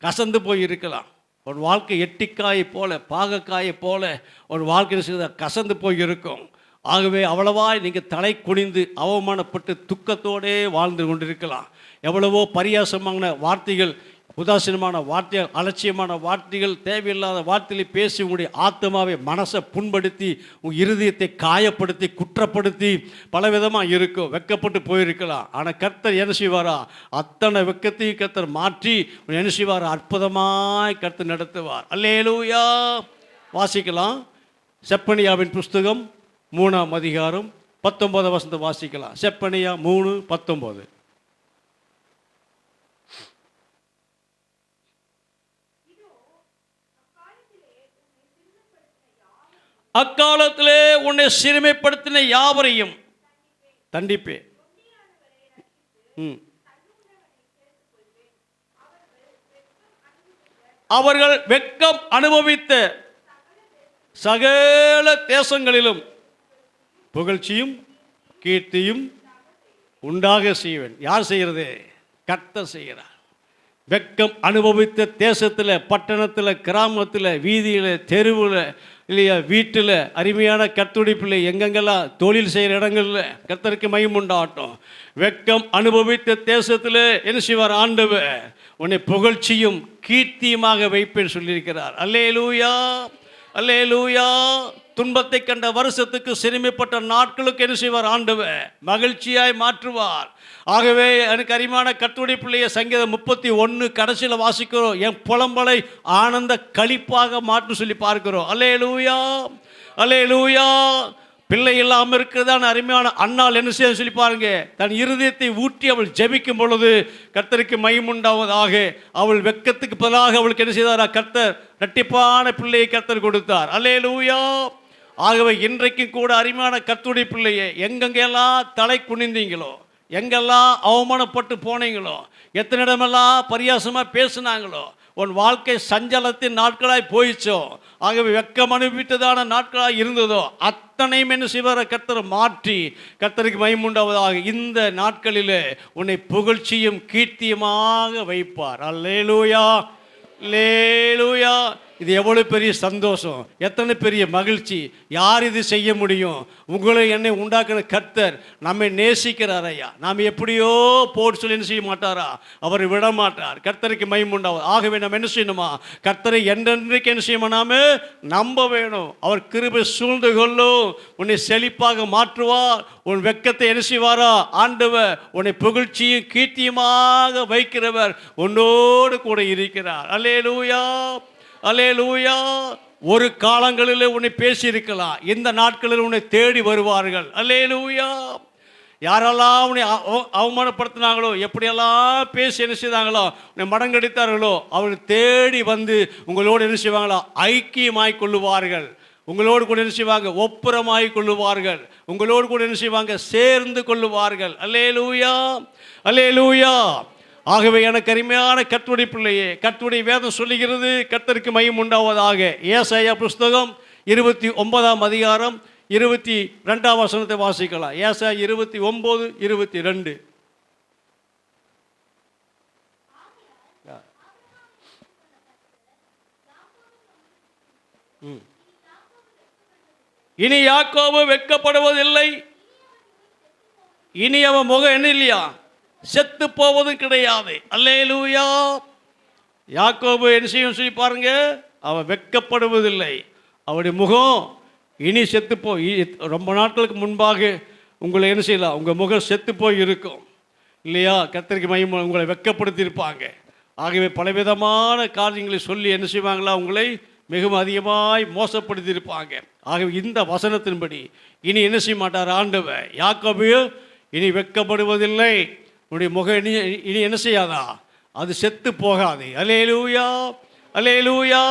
கசந்து போய் இருக்கலாம். ஒரு வாழ்க்கை எட்டிக்காயை போல பாகக்காயை போல ஒரு வாழ்க்கை கசந்து போய் இருக்கும். ஆகவே அவ்வளவா நீங்கள் தலை குனிந்து அவமானப்பட்டு துக்கத்தோடே வாழ்ந்து கொண்டிருக்கலாம். எவ்வளவோ பரியாசமான வார்த்தைகள், உதாசீனமான வார்த்தைகள், அலட்சியமான வார்த்தைகள், தேவையில்லாத வார்த்தைகளை பேசி உங்களுடைய ஆத்மாவை மனசை புண்படுத்தி உங்கள் இருதயத்தை காயப்படுத்தி குற்றப்படுத்தி பலவிதமாக இருக்கும். வெட்கப்பட்டு போயிருக்கலாம். ஆனால் கர்த்தர் என்ன செய்வாரா, அத்தனை வெட்கத்தையும் கர்த்தர் மாற்றி என்ன செய்வார், அற்புதமாய் கர்த்தர் நடத்துவார். அல்லேலூயா. வாசிக்கலாம். செப்பனியாவின் புஸ்தகம் 3ஆம் அதிகாரம் 19 வசனத்தை வாசிக்கலாம். செப்பனியா 3:19. அக்காலத்திலே உன்னை சிறுமைப்படுத்தின யாவரையும் தண்டிப்பே. அவர்கள் வெட்கம் அனுபவித்த சகல தேசங்களிலும் புகழ்ச்சியும் கீர்த்தியும் உண்டாக செய்வேன். யார் செய்கிறது, கர்த்தர் செய்கிறார். வெட்கம் அனுபவித்த தேசத்தில், பட்டணத்தில், கிராமத்தில், வீதியில், தெருவில், இல்லையா, வீட்டில், அருமையான கர்த்தருடைய பிள்ளை எங்கெங்கெல்லாம் தொழில் செய்கிற இடங்களில் கர்த்தருக்கு மகிமை உண்டாகட்டும். வெட்கம் அனுபவித்த தேசத்தில் என்ன செய்வார் ஆண்டவர்? உன்னை புகழ்ச்சியும் கீர்த்தியுமாக வைப்பேன் சொல்லியிருக்கிறார். அல்லேலூயா, அல்லேலூயா. துன்பத்தை கண்ட வருஷத்துக்கு சிறுமைப்பட்ட நாட்களுக்கு என்ன செய்வார் ஆண்டவர்? மகிழ்ச்சியாய் மாற்றுவார். ஆகவே எனக்கு அருமையான கர்த்தருடைய பிள்ளைய சங்கீதம் 31 கடைசியில் வாசிக்கிறோம். என் புலம்பலை ஆனந்த களிப்பாக மாற்று சொல்லி பார்க்கிறோம். அல்லேலூயா, அல்லேலூயா. பிள்ளை இல்லாமல் இருக்கிறதான அருமையான அன்னாள் என்ன செய்ய சொல்லி பாருங்க. தன் இருதயத்தை ஊற்றி அவள் ஜெபிக்கும் பொழுது கர்த்தருக்கு மகிமை உண்டாவதாக. அவள் வெட்கத்துக்கு பதிலாக அவளுக்கு என்ன செய்தாரா? கர்த்தர் இரட்டிப்பான பிள்ளையை கர்த்தர் கொடுத்தார். அல்லேலூயா. ஆகவே இன்றைக்கும் கூட அருமையான கர்த்தருடைய பிள்ளையை எங்கெங்கெல்லாம் தலை குனிந்தீங்களோ, எங்கெல்லாம் அவமானப்பட்டு போனீங்களோ, எத்தனை இடமெல்லாம் பரியாசமாக பேசுனாங்களோ, உன் வாழ்க்கை சஞ்சலத்தின் நாட்களாய் போயிச்சோ, ஆகவே வெட்கம் அனுபவித்ததான நாட்களாக இருந்ததோ அத்தனையும் என்ன செய்வார கர்த்தர் மாற்றி கர்த்தருக்கு மகிமை உண்டாவதாக இந்த நாட்களில் உன்னை புகழ்ச்சியும் கீர்த்தியுமாக வைப்பார். அல்லேலூயா, அல்லேலூயா. இது எவ்வளோ பெரிய சந்தோஷம், எத்தனை பெரிய மகிழ்ச்சி. யார் இது செய்ய முடியும்? உங்களை என்னை உண்டாக்குன கர்த்தர் நம்மை நேசிக்கிறார் ஐயா. நாம் எப்படியோ போட்டு சொல்லி என்ன செய்ய மாட்டாரா? அவர் விட மாட்டார். கர்த்தருக்கு மகிமை உண்டாவது. ஆகவே நம்ம என்ன செய்யணுமா? கர்த்தரை என்றென்றைக்கு என்ன செய்யணும்? நாம நம்ப வேணும். அவர் கிருபை சூழ்ந்து கொள்ளும். உன்னை செழிப்பாக மாற்றுவார். உன் வெட்கத்தை என்ன செய்வாரா? ஆண்டவர் உன்னை புகழ்ச்சியும் கீர்த்தியுமாக வைக்கிறவர் உன்னோடு கூட இருக்கிறார். அல்லேலூயா, அல்லேலூயா. ஒரு காலங்களில் உன்னை பேசியிருக்கலாம், இந்த நாட்களில் உன்னை தேடி வருவார்கள். அல்லேலூயா. யாரெல்லாம் உன்னை அவமானப்படுத்தினாங்களோ, எப்படியெல்லாம் பேசி என்ன செய்தாங்களோ, உன்னை மடங்கடித்தார்களோ, அவர்கள் தேடி வந்து உங்களோடு என்ன செய்வாங்களோ? ஐக்கியமாய் கொள்ளுவார்கள். உங்களோடு கூட என்ன செய்வாங்க? ஒப்புரமாய் கொள்ளுவார்கள். உங்களோடு கூட என்ன செய்வாங்க? சேர்ந்து கொள்ளுவார்கள். அல்லேலூயா, அல்லேலூயா. ஆகவே எனக்கு அருமையான கர்த்தருடைய பிள்ளையே, கர்த்தருடைய வேதம் சொல்லுகிறது கர்த்தருக்கு மகிமை உண்டாவதாக. ஏசாயா புஸ்தகம் 29ஆம் அதிகாரம் 22ஆம் வசனத்தை வாசிக்கலாம். ஏசாயா 29:22. இனி யாக்கோபு வெட்கப்படுவதில்லை, இனி அவன் முகம் என்ன இல்லையா? செத்து போவதும் கிடையாது. அல்லேலூயா. யாக்கோபு என்ன செய்யும் சொல்லி பாருங்க. அவன் வெட்கப்படுவதில்லை, அவருடைய முகம் இனி செத்து போய், ரொம்ப நாட்களுக்கு முன்பாக உங்களை என்ன செய்யலாம்? உங்கள் முகம் செத்து போய் இருக்கும் இல்லையா? கர்த்தருக்கு மகிமை. உங்களை வெட்கப்படுத்தியிருப்பாங்க. ஆகவே பலவிதமான காரியங்களை சொல்லி என்ன செய்வாங்களா? உங்களை மிகவும் அதிகமாய் மோசப்படுத்தியிருப்பாங்க. ஆகவே இந்த வசனத்தின்படி இனி என்ன செய்ய மாட்டார் ஆண்டவர்? யாக்கோபு இனி வெட்கப்படுவதில்லை, உன்னுடைய முகம் இனி என்ன செய்யாதா? அது செத்து போகாது. அல்லேலூயா, அல்லேலூயா.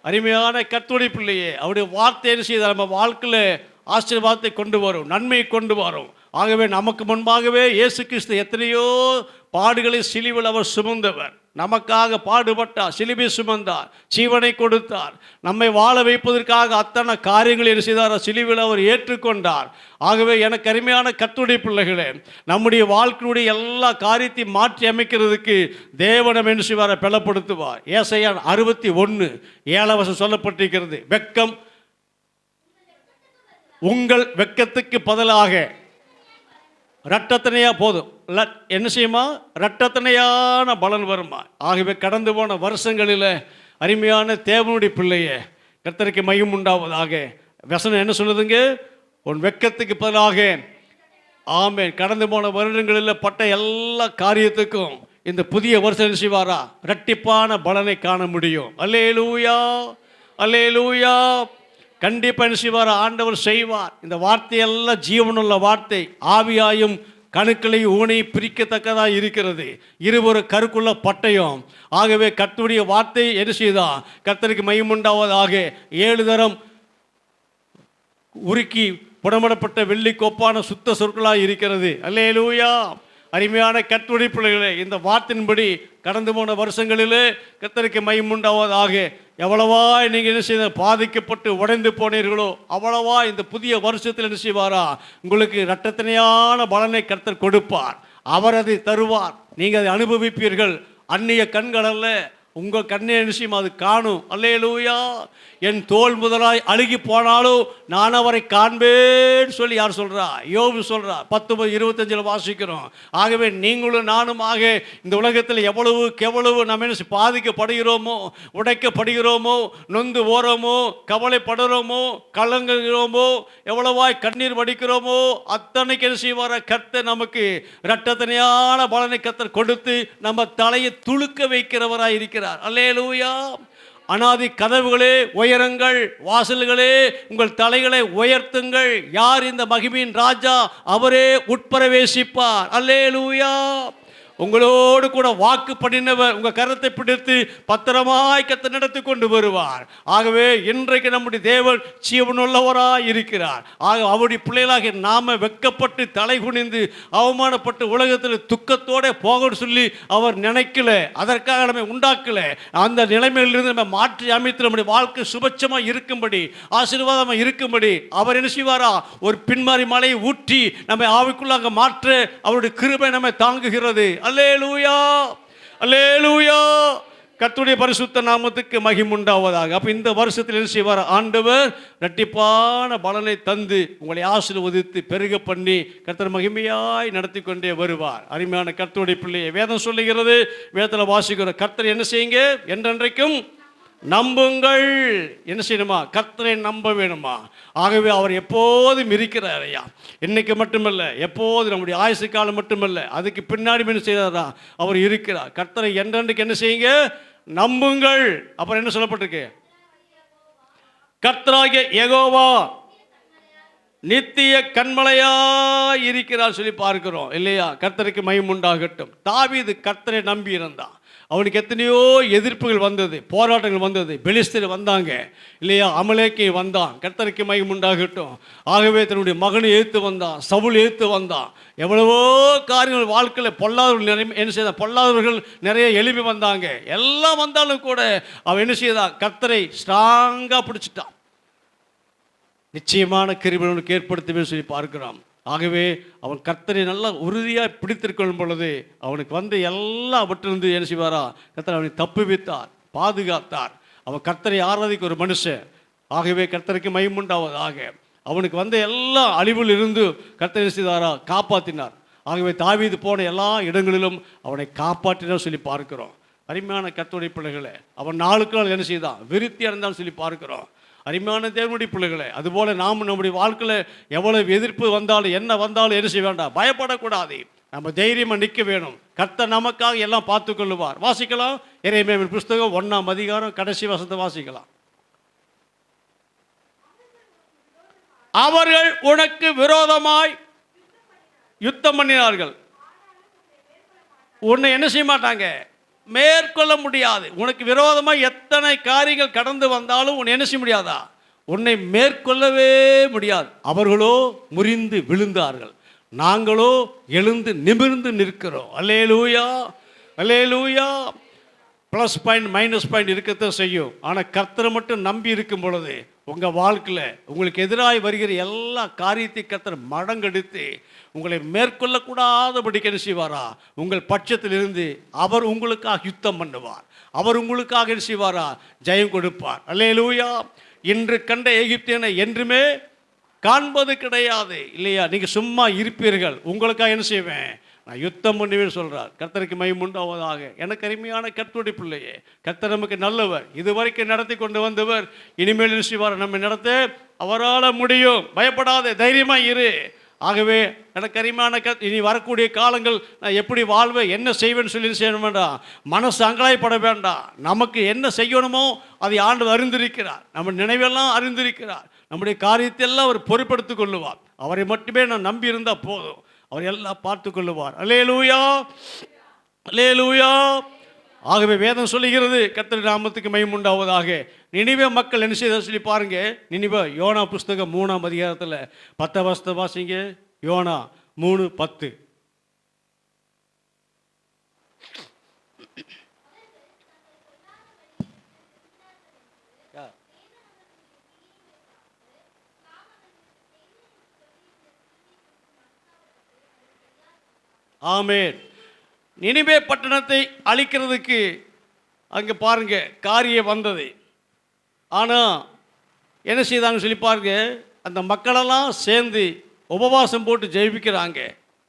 அருமையான கர்த்தருடைய பிள்ளையே, அவருடைய வார்த்தை என்ன செய்தால் நம்ம வாழ்க்கையில் ஆசீர்வாதத்தை கொண்டு வரும், நன்மையை கொண்டு வரும். ஆகவே நமக்கு முன்பாகவே இயேசு கிறிஸ்து எத்தனையோ பாடுகளை சிலுவையில் அவர் சுமந்தவர். நமக்காக பாடுபட்டார், சிலுவை சுமந்தார், ஜீவனை கொடுத்தார். நம்மை வாழ வைப்பதற்காக அத்தனை காரியங்களை என்ன செய்தார்? சிலுவையில் அவர் ஏற்றுக்கொண்டார். ஆகவே எனக்கு அருமையான கர்த்தருடைய பிள்ளைகளே, நம்முடைய வாழ்க்கையுடைய எல்லா காரியத்தையும் மாற்றி அமைக்கிறதுக்கு தேவனம் என்ன செய்வார்? பலப்படுத்துவார். ஏசாயா 61:7 சொல்லப்பட்டிருக்கிறது. வெட்கம் உங்கள் வெட்கத்துக்கு பதிலாக இரட்டத்தனையாக போதும். என்ன செய்யுமா? இரட்டத்தனையான பலன் வருமா? ஆகவே கடந்து போன வருஷங்களில் அருமையான தேவனுடைய பிள்ளையே, கர்த்தருக்கு மகிமை உண்டாவதாக. வசனம் என்ன சொல்லுதுங்க? உன் வெட்கத்துக்கு பதிலாக. ஆமென். கடந்து போன வருடங்களில் பட்ட எல்லா காரியத்துக்கும் இந்த புதிய வருஷம் என்ன செய்வாரா? இரட்டிப்பான பலனை காண முடியும். அல்லேலூயா, அல்லேலூயா. கண்டிப்பாக என்ன செய்வார்? ஆண்டவர் செய்வார். இந்த வார்த்தையெல்லாம் ஜீவனுள்ள வார்த்தை, ஆவியாயும் கணுக்களையும் ஊனையும் பிரிக்கத்தக்கதாக இருக்கிறது. இருவரு கருக்குள்ள பட்டயம். ஆகவே கர்த்தருடைய வார்த்தை என்ன செய்தா? கர்த்தருக்கு மகிமை உண்டாவதாக 7 தரம் உருக்கி புடமிடப்பட்ட வெள்ளி கோப்பான சுத்த சொற்களாக இருக்கிறது. அல்லேலூயா. அருமையான கர்த்தருடைய பிள்ளைகளே, இந்த வார்த்தையின்படி கடந்து போன வருஷங்களிலே கர்த்தருக்கு மகிமை உண்டாவதாக. எவ்வளவா நீங்கள் என்ன செய்ய பாதிக்கப்பட்டு உடைந்து போனீர்களோ அவ்வளவா இந்த புதிய வருஷத்தில் என்ன செய்வாரா? உங்களுக்கு இரட்டத்தனையான பலனை கர்த்தர் கொடுப்பார். அவர் அதை தருவார். நீங்கள் அதை அனுபவிப்பீர்கள். அந்நிய கண்களல்ல, உங்கள் கண்ணே நிச்சயம் அது காணும். அல்லேலூயா. என் தோல் முதலாய் அழுகி போனாலும் நான் அவரை காண்பேன்னு சொல்லி யார் சொல்கிறா? யோபு சொல்கிறா. 19:25 வாசிக்கிறோம். ஆகவே நீங்களும் நானும் ஆக இந்த உலகத்தில் எவ்வளவு நம்ம என்ன பாதிக்கப்படுகிறோமோ, உடைக்கப்படுகிறோமோ, நொந்து ஓரோமோ, கவலைப்படுகிறோமோ, கலங்குகிறோமோ, எவ்வளவாய் கண்ணீர் வடிக்கிறோமோ, அத்தனைக்கு என்ன செய்வார? கர்த்தர் நமக்கு இரட்டத்தனையான பலனை கர்த்தர் கொடுத்து நம்ம தலையை துளுக்க வைக்கிறவராய் இருக்கிறார். அல்லேலூயா. அனாதி கதவுகளே உயரங்கள், வாசல்களே உங்கள் தலைகளை உயர்த்துங்கள். யார் இந்த மகிமையின் ராஜா? அவரே உட்பிரவேசிப்பார். அல்லேலூயா. உங்களோடு கூட வாக்கு பண்ணினவர் உங்கள் கரத்தை பிடித்து பத்திரமாய் கர்த்தர் நடத்தி கொண்டு வருவார். ஆகவே இன்றைக்கு நம்முடைய தேவன் ஜீவனுள்ளவராய் இருக்கிறார். ஆக அவருடைய பிள்ளைகளாக நாம வெட்கப்பட்டு தலை குனிந்து அவமானப்பட்டு உலகத்தில் துக்கத்தோடு போகணும்னு சொல்லி அவர் நினைக்கல. அதற்காக நம்ம உண்டாக்கல. அந்த நிலைமையிலிருந்து நம்ம மாற்றி அமைத்து நம்முடைய வாழ்க்கை சுபட்சமாக இருக்கும்படி, ஆசீர்வாதமாக இருக்கும்படி அவர் என்ன செய்வாரா? ஒரு பின்மாறி மலையை ஊற்றி நம்மை ஆவிக்குள்ளாக மாற்ற அவருடைய கிருபை நம்மை தாங்குகிறது. அல்லேலூயா, அல்லேலூயா. கர்த்தருடைய பரிசுத்த நாமத்துக்கு மகிமை உண்டாவதாக. அப்போ இந்த வருஷத்தில் என்ன செய்வார்? ஆண்டவர் இரட்டிப்பான பலனை தந்து உங்களை ஆசீர்வதித்து பெருக பண்ணி கர்த்தர் மகிமையாய் நடத்தி கொண்டே வருவார். அருமையான கர்த்தருடைய பிள்ளையை வேதம் சொல்லுகிறது, வேதத்தில் வாசிக்கிற கர்த்தர் என்ன செய்யுங்க? என்றென்றைக்கும் நம்புங்கள். என்ன செய்யணுமா? கர்த்தரை நம்ப வேணுமா? ஆகவே அவர் எப்போதும் இருக்கிறார் ஐயா. இன்னைக்கு மட்டுமல்ல, எப்போது நம்முடைய ஆயுசு காலம் மட்டுமல்ல, அதுக்கு பின்னாடி என்ன செய்யறாரா? அவர் இருக்கிறார். கர்த்தரை என்றென்றைக்கு என்ன செய்யுங்க? நம்புங்கள். அப்புறம் என்ன சொல்லப்பட்டிருக்கு? கர்த்தராகிய யெகோவா நித்திய கண்மலையா இருக்கிறார் சொல்லி பார்க்கிறோம் இல்லையா? கர்த்தருக்கு மகிமை உண்டாகட்டும். தாவீது கர்த்தரை நம்பி இருந்தான். அவனுக்கு எத்தனையோ எதிர்ப்புகள் வந்தது, போராட்டங்கள் வந்தது. பெலிஸ்தர் வந்தாங்க இல்லையா? அமலேக்கை வந்தான். கர்த்தருக்கு மகிமை உண்டாகட்டும். ஆகவே தன்னுடைய மகனை எதிர்த்து வந்தான், சவுல் எதிர்த்து வந்தான். எவ்வளவோ காரியங்கள் வாழ்க்கையில் பொல்லாதவர்கள் என்ன செய்தான்? பொல்லாதவர்கள் நிறைய எழுப்பி வந்தாங்க. எல்லாம் வந்தாலும் கூட அவன் என்ன செய்தான்? கர்த்தரை ஸ்ட்ராங்காக பிடிச்சிட்டான். நிச்சயமான கிருபையை ஏற்படுத்துவேன்னு சொல்லி பார்க்கிறோம். ஆகவே அவன் கர்த்தரை நல்லா உறுதியாக பிடித்திருக்கொள்ளும் பொழுது அவனுக்கு வந்து எல்லாவற்றிலிருந்து என்ன செய்வாரா? கர்த்தர் அவனை தப்புவித்தார், பாதுகாத்தார். அவன் கர்த்தரை ஆராதிக்க ஒரு மனுஷன். ஆகவே கர்த்தருக்கு மகிமை உண்டாவதாக. அவனுக்கு வந்த எல்லா அழிவில் இருந்து கர்த்தர் என்ன செய்தாரா? காப்பாற்றினார். ஆகவே தாவீது போன எல்லா இடங்களிலும் அவனை காப்பாற்றினார் சொல்லி பார்க்கிறோம். அருமையான கர்த்தருடைய பிள்ளைகளை அவன் நாளுக்கு நாள் என்ன செய்தான்? விருத்தி அடைந்தான்னு சொல்லி பார்க்கிறோம். அருமையான தேவனுடைய பிள்ளைகளை, அதுபோல் நாம் நம்முடைய வாழ்க்கையில் எவ்வளவு எதிர்ப்பு வந்தாலும் என்ன வந்தாலும் என்ன செய்ய வேண்டாம்? பயப்படக்கூடாது. நம்ம தைரியமாக நிற்க வேணும். கர்த்தர் நமக்காக எல்லாம் பார்த்து கொள்ளுவார். வாசிக்கலாம். எரேமியாவின் புஸ்தகம் 1ஆம் அதிகாரம் கடைசி வசனத்தை வாசிக்கலாம். அவர்கள் உனக்கு விரோதமாய் யுத்தம் பண்ணினார்கள். உன்னை என்ன செய்ய மாட்டாங்க? மேற்கொள்ள முடியாது. உனக்கு விரோதமாக எத்தனை காரியங்கள் கடந்து வந்தாலும் உன்னை என்ன செய்ய முடியாதா? உன்னை மேற்கொள்ளவே முடியாது. அவர்களோ முறிந்து விழுந்தார்கள், நாங்களோ எழுந்து நிமிர்ந்து நிற்கிறோம். அல்லேலூயா, அல்லேலூயா. ப்ளஸ் பாயிண்ட் மைனஸ் பாயிண்ட் இருக்கத்தான் செய்யும். ஆனால் கர்த்தரை மட்டும் நம்பி இருக்கும் பொழுது உங்கள் வாழ்க்கையில் உங்களுக்கு எதிராக வருகிற எல்லா காரியத்தை கர்த்தர் மடங்கெடுத்து உங்களை மேற்கொள்ளக்கூடாதபடிக்கு என்ன செய்வாரா? உங்கள் பட்சத்திலிருந்து அவர் உங்களுக்காக யுத்தம் பண்ணுவார். அவர் உங்களுக்காக என்ன செய்வாரா? ஜெயம் கொடுப்பார். அல்லேலூயா. இன்று கண்ட எகிப்தியனை என்றுமே காண்பது கிடையாது இல்லையா? நீங்கள் சும்மா இருப்பீர்கள். உங்களுக்காக என்ன செய்வேன்? நான் யுத்தம் பண்ணுவேன்னு சொல்கிறார். கர்த்தருக்கு மகிமை உண்டாவதாக. எனக்கு அருமையான கர்த்தருடைய பிள்ளையே, கர்த்தர் நமக்கு நல்லவர். இதுவரைக்கும் நடத்தி கொண்டு வந்தவர். இனிமேல் செய்வார். நம்ம நடத்த அவரால் முடியும். பயப்படாத, தைரியமாக இரு. ஆகவே எனக்கு அருமையான இனி வரக்கூடிய காலங்கள் நான் எப்படி வாழ்வேன், என்ன செய்வேன்னு சொல்லி செய்ய வேண்டாம். மனசு அங்கலாய்ப்பட வேண்டாம். நமக்கு என்ன செய்யணுமோ அதை ஆண்டவர் அறிந்திருக்கிறார். நம்ம நினைவெல்லாம் அறிந்திருக்கிறார். நம்முடைய காரியத்தையெல்லாம் அவர் பொறுப்படுத்திக் கொள்ளுவார். அவரை மட்டுமே நான் நம்பி இருந்தால் போதும். அவர் எல்லாம் பார்த்து கொள்ளுவார். அல்லேலூயா, அல்லேலூயா. ஆகவே வேதம் சொல்லுகிறது, கர்த்தர் நாமத்துக்கு மகிமை உண்டாவதாக. நினிவே மக்கள் என்ன செய்த சொல்லி பாருங்க. நினிவே யோனா புஸ்தகம் 3ஆம் அதிகாரத்தில் 10 வசனத்தை வாசிங்க. யோனா 3:10. ஆமென். நினிவே பட்டணத்தை அழிக்கிறதுக்கு அங்கே பாருங்க காரியம் வந்தது. ஆனால் என்ன செய்தாங்கன்னு சொல்லி பாருங்க, அந்த மக்களெல்லாம் சேர்ந்து உபவாசம் போட்டு ஜெயிப்பிக்கிறாங்க.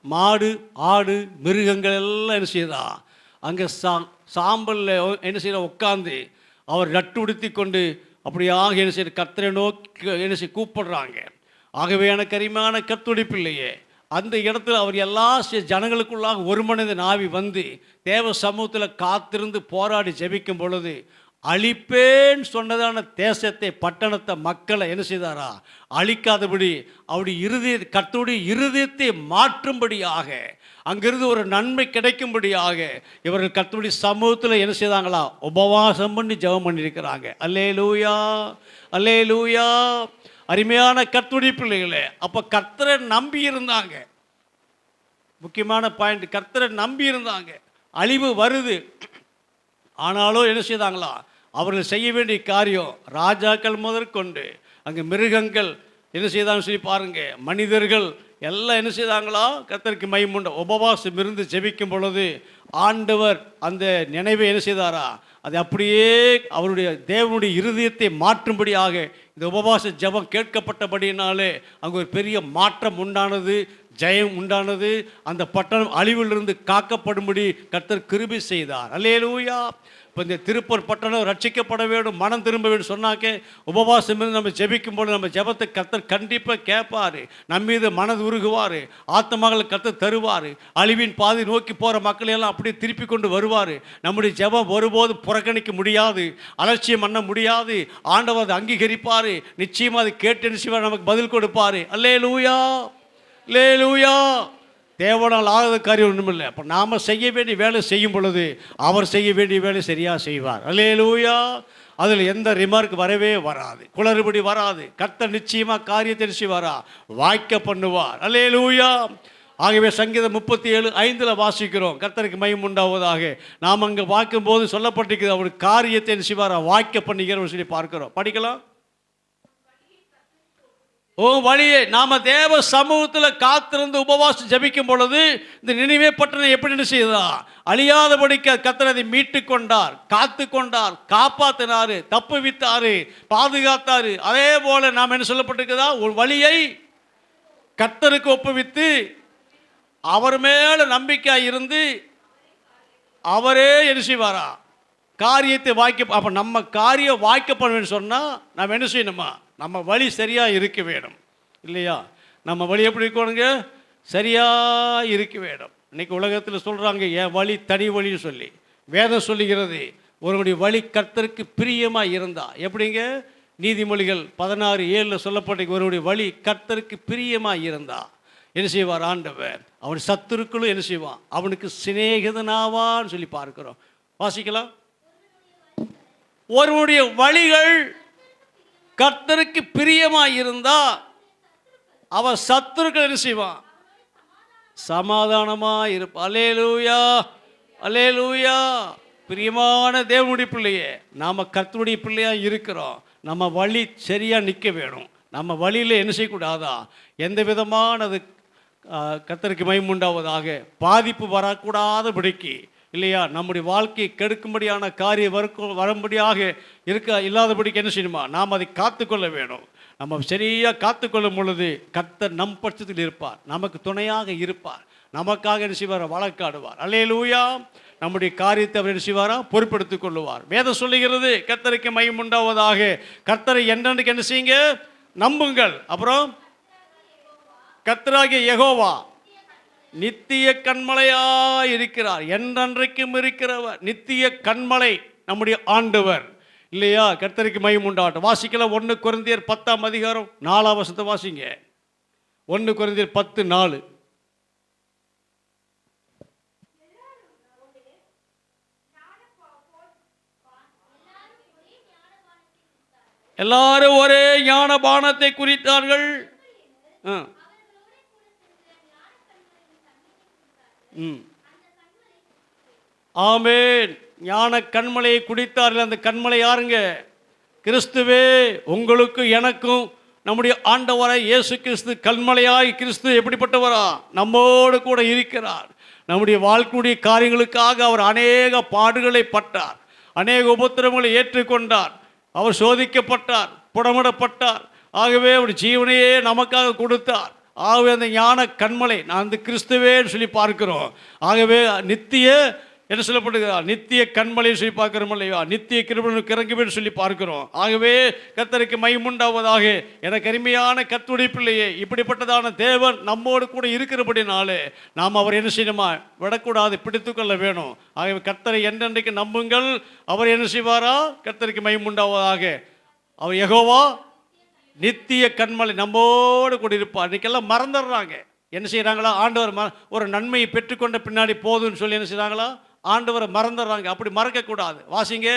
மாடு ஆடு மிருகங்கள் எல்லாம் என்ன செய்தா அங்கே சாம்பலில் என்ன செய்ய உட்காந்து அவர் நட்டு உடுத்தி கொண்டு அப்படியாக என்ன செய்ய கர்த்தரை நோக்கி என்ன செய்ய கூப்பிடுறாங்க. ஆகவே எனக்கு அருமையான கர்த்தருடைய இல்லையே, அந்த இடத்துல அவர் எல்லா ஜனங்களுக்குள்ளாக ஒரு மனிதன் ஆவி வந்து தேவ சமூகத்தில் காத்திருந்து போராடி ஜெபிக்கும் பொழுது அழிப்பேன்னு சொன்னதான தேசத்தை பட்டணத்தை மக்களை என்ன செய்தாரா அழிக்காதபடி அவருடைய கர்த்தருடைய இருதயத்தை மாற்றும்படியாக அங்கிருந்து ஒரு நன்மை கிடைக்கும்படியாக இவர்கள் கர்த்தருடைய சமூகத்தில் என்ன செய்தாங்களா உபவாசம் பண்ணி ஜெபம் பண்ணியிருக்கிறாங்க. அல்லேலூயா அல்லேலூயா. அருமையான கர்த்தருடைய பிள்ளைகளே, அப்போ கர்த்தரை நம்பி இருந்தாங்க. முக்கியமான பாயிண்ட், கர்த்தரை நம்பி இருந்தாங்க. அழிவு வருது, ஆனாலும் என்ன செய்தாங்களா அவர்கள் செய்ய வேண்டிய காரியம், ராஜாக்கள் முதற்கொண்டு அங்கே மிருகங்கள் என்ன செய்தாங்கன்னு சொல்லி பாருங்க, மனிதர்கள் எல்லாம் என்ன செய்தாங்களா கர்த்தருக்கு மகிமுண்ட உபவாசம் இருந்து ஜெபிக்கும் பொழுது ஆண்டவர் அந்த நினைவை என்ன செய்தாரா அது அப்படியே அவருடைய தேவனுடைய இருதயத்தை மாற்றும்படியாக இந்த உபவாச ஜெபம் கேட்கப்பட்டபடியினாலே அங்கே ஒரு பெரிய மாற்றம் உண்டானது, ஜெயம் உண்டானது. அந்த பட்டணம் அழிவிலிருந்து காக்கப்படும்படி கர்த்தர் கிருபை செய்தார். அல்லேலூயா. இப்போ இந்த திருப்பூர் பட்டணம் ரட்சிக்கப்பட வேண்டும், மனம் திரும்ப வேண்டும் சொன்னாக்கே உபவாசம் இருந்து நம்ம ஜெபிக்கும் போது நம்ம ஜெபத்தை கர்த்தர் கண்டிப்பாக கேட்பார், நம்ம மீது மனது உருகுவார், ஆத்மாக்களை கர்த்தர் தருவார், அழிவின் பாதை நோக்கி போகிற மக்களையெல்லாம் அப்படியே திருப்பி கொண்டு வருவார். நம்முடைய ஜெபம் ஒருபோதும் புறக்கணிக்க முடியாது, அலட்சியம் பண்ண முடியாது. ஆண்டவர் அதை அங்கீகரிப்பார், நிச்சயமாக அதை கேட்டு நிச்சயமாக நமக்கு பதில் கொடுப்பார். அல்லேலூயா அல்லேலூயா. தேவனால் ஆகாத காரியம் ஒன்றுமில்லை. அப்போ நாம் செய்ய வேண்டிய வேலை செய்யும் பொழுது அவர் செய்ய வேண்டிய வேலை சரியாக செய்வார். அல்லேலூயா. அதில் எந்த ரிமார்க் வரவே வராது, குளறுபடி வராது. கர்த்தர் நிச்சயமாக காரியத்தை செய்வாரா வாய்க்க பண்ணுவார். அல்லேலூயா. ஆகவே சங்கீதம் 37:5 வாசிக்கிறோம், கர்த்தருக்கு மகிமை உண்டாவதாக. நாம் அங்கே பார்க்கும்போது சொல்லப்பட்டிருக்கிறது அவர் காரியத்தை செய்வாரா வாய்க்க பண்ணுகிறோம் சொல்லி பார்க்கிறோம். படிக்கலாம். ஓ வழியே நாம தேவ சமூகத்தில் காத்திருந்து உபவாசம் ஜபிக்கும் பொழுது இந்த நினைவே பட்டணம் எப்படி என்ன செய்தா அழியாதபடிக்க கர்த்தர் அதை மீட்டு கொண்டார், காத்து கொண்டார், காப்பாத்தினாரு, தப்பு வித்தாரு, பாதுகாத்தாரு. அதே போல நாம் என்ன சொல்லப்பட்டிருக்கிறதா ஒரு வழியை கர்த்தருக்கு ஒப்புவித்து அவர் மேல நம்பிக்கை இருந்து அவரே என்ன செய்வாரா காரியத்தை வாய்க்க. அப்போ நம்ம காரியம் வாய்க்கப்படணும்னு சொன்னால் நம்ம என்ன செய்யணுமா நம்ம வழி சரியாக இருக்க வேணும் இல்லையா? நம்ம வழி எப்படி இருக்கணுங்க சரியாக இருக்க வேணும். இன்றைக்கி உலகத்தில் சொல்கிறாங்க என் வழி தனி வழின்னு சொல்லி. வேதம் சொல்லுகிறது ஒருவருடைய வழி கர்த்தருக்கு பிரியமாக இருந்தா எப்படிங்க? நீதிமொழிகள் 16:7 சொல்லப்பட்ட ஒருவருடைய வழி கர்த்தருக்கு பிரியமாக இருந்தா என்ன செய்வார் ஆண்டவர்? அவன் சத்துருக்களும் என்ன செய்வான்? அவனுக்கு சிநேகிதனாவான்னு சொல்லி பார்க்கிறோம். வாசிக்கலாம். ஒருவருடைய வழிகள் கர்த்தருக்கு பிரியமாக இருந்தா அவன் சத்துருக்கள் என்ன செய்வான்? சமாதானமாக இருப்பான். அல்லேலூயா அல்லேலூயா. பிரியமான தேவனுடைய பிள்ளையே, நாம் கர்த்தருடைய பிள்ளையாக இருக்கிறோம். நம்ம வழி சரியாக நிற்க வேணும். நம்ம வழியில் என்ன செய்யக்கூடாதா எந்த விதமானது கர்த்தருக்கு மகிமை உண்டாவதாக பாதிப்பு வரக்கூடாதபடிக்கு இல்லையா நம்முடைய வாழ்க்கையை கெடுக்கும்படியான காரியம் வரும்படியாக இல்லாதபடிக்கு என்ன செய்யணுமா நாம் அதை காத்துக்கொள்ள வேணும். நம்ம சரியாக காத்துக்கொள்ளும் பொழுது கர்த்தர் நம் பட்சத்தில் இருப்பார், நமக்கு துணையாக இருப்பார், நமக்காக என்ன செய்வார்? வழக்காடுவார். அல்லேலூயா. நம்முடைய காரியத்தை அவர் என்ன செய்வாரா பொறுப்பெடுத்துக் கொள்ளுவார். வேதம் சொல்லுகிறது கர்த்தருக்கு மகிமை உண்டாவதாக. கர்த்தரை என்னென்னைக்கு என்ன செய்யுங்க? நம்புங்கள். அப்புறம் கர்த்தராகிய யெகோவா நித்திய கண்மலையாய் இருக்கிறார், என்றென்றைக்கும் இருக்கிறவர். நித்திய கண்மலை நம்முடைய ஆண்டவர் இல்லையா? கர்த்தருக்கு மகிமை உண்டாகட்டும். வாசிக்கலாம். 1 கொரிந்தியர் 10:4 வாசிங்க. 1 கொரிந்தியர் 10:4. எல்லாரும் ஒரே ஞான பானத்தை குறித்தார்கள். ஆமென். ஞான கண்மலையை குடித்தார்கள். அந்த கண்மலை யாருங்க? கிறிஸ்துவே. உங்களுக்கு எனக்கும் நம்முடைய ஆண்டவராய் இயேசு கிறிஸ்து கண்மலையாய் கிறிஸ்து எப்படிப்பட்டவரா? நம்மோடு கூட இருக்கிறார். நம்முடைய வாழ்க்கையுடைய காரியங்களுக்காக அவர் அநேக பாடுகளை பட்டார், அநேக உபத்திரவங்களை ஏற்றுக்கொண்டார், அவர் சோதிக்கப்பட்டார், புடமிடப்பட்டார். ஆகவே அவர் ஜீவனையே நமக்காக கொடுத்தார். ஆகவே அந்த ஞான கண்மலை நான் அந்த கிறிஸ்துவேன்னு சொல்லி பார்க்கிறோம். ஆகவே நித்திய என்ன சொல்லப்படுகிறார், நித்திய கண்மலைன்னு சொல்லி பார்க்கிறோம் இல்லையா, நித்திய கிருபைக்கு இறங்குவேன்னு சொல்லி பார்க்கிறோம். ஆகவே கர்த்தருக்கு மகிமையுண்டாவதாக. எனக்கு அருமையான கர்த்தருடைய பிள்ளையே, இப்படிப்பட்டதான தேவன் நம்மோடு கூட இருக்கிறபடினாலே நாம் அவர் என்ன செய்யணுமா, விடக்கூடாது, பிடித்துக்கொள்ள வேணும். ஆகவே கர்த்தரை என்றென்றைக்கு நம்புங்கள், அவர் என்ன செய்வாரா, கர்த்தருக்கு மகிமையுண்டாவதாக. அவர் யெகோவா நித்திய கண்மலை நம்மோடு கூட இருப்பார். இன்றைக்கெல்லாம் மறந்துடுறாங்க. என்ன செய்கிறாங்களா, ஆண்டவர் ஒரு நன்மையை பெற்றுக்கொண்ட பின்னாடி போதும்னு சொல்லி என்ன செய்கிறாங்களா, ஆண்டவரை மறந்துடுறாங்க. அப்படி மறக்கக்கூடாது. வாசிங்க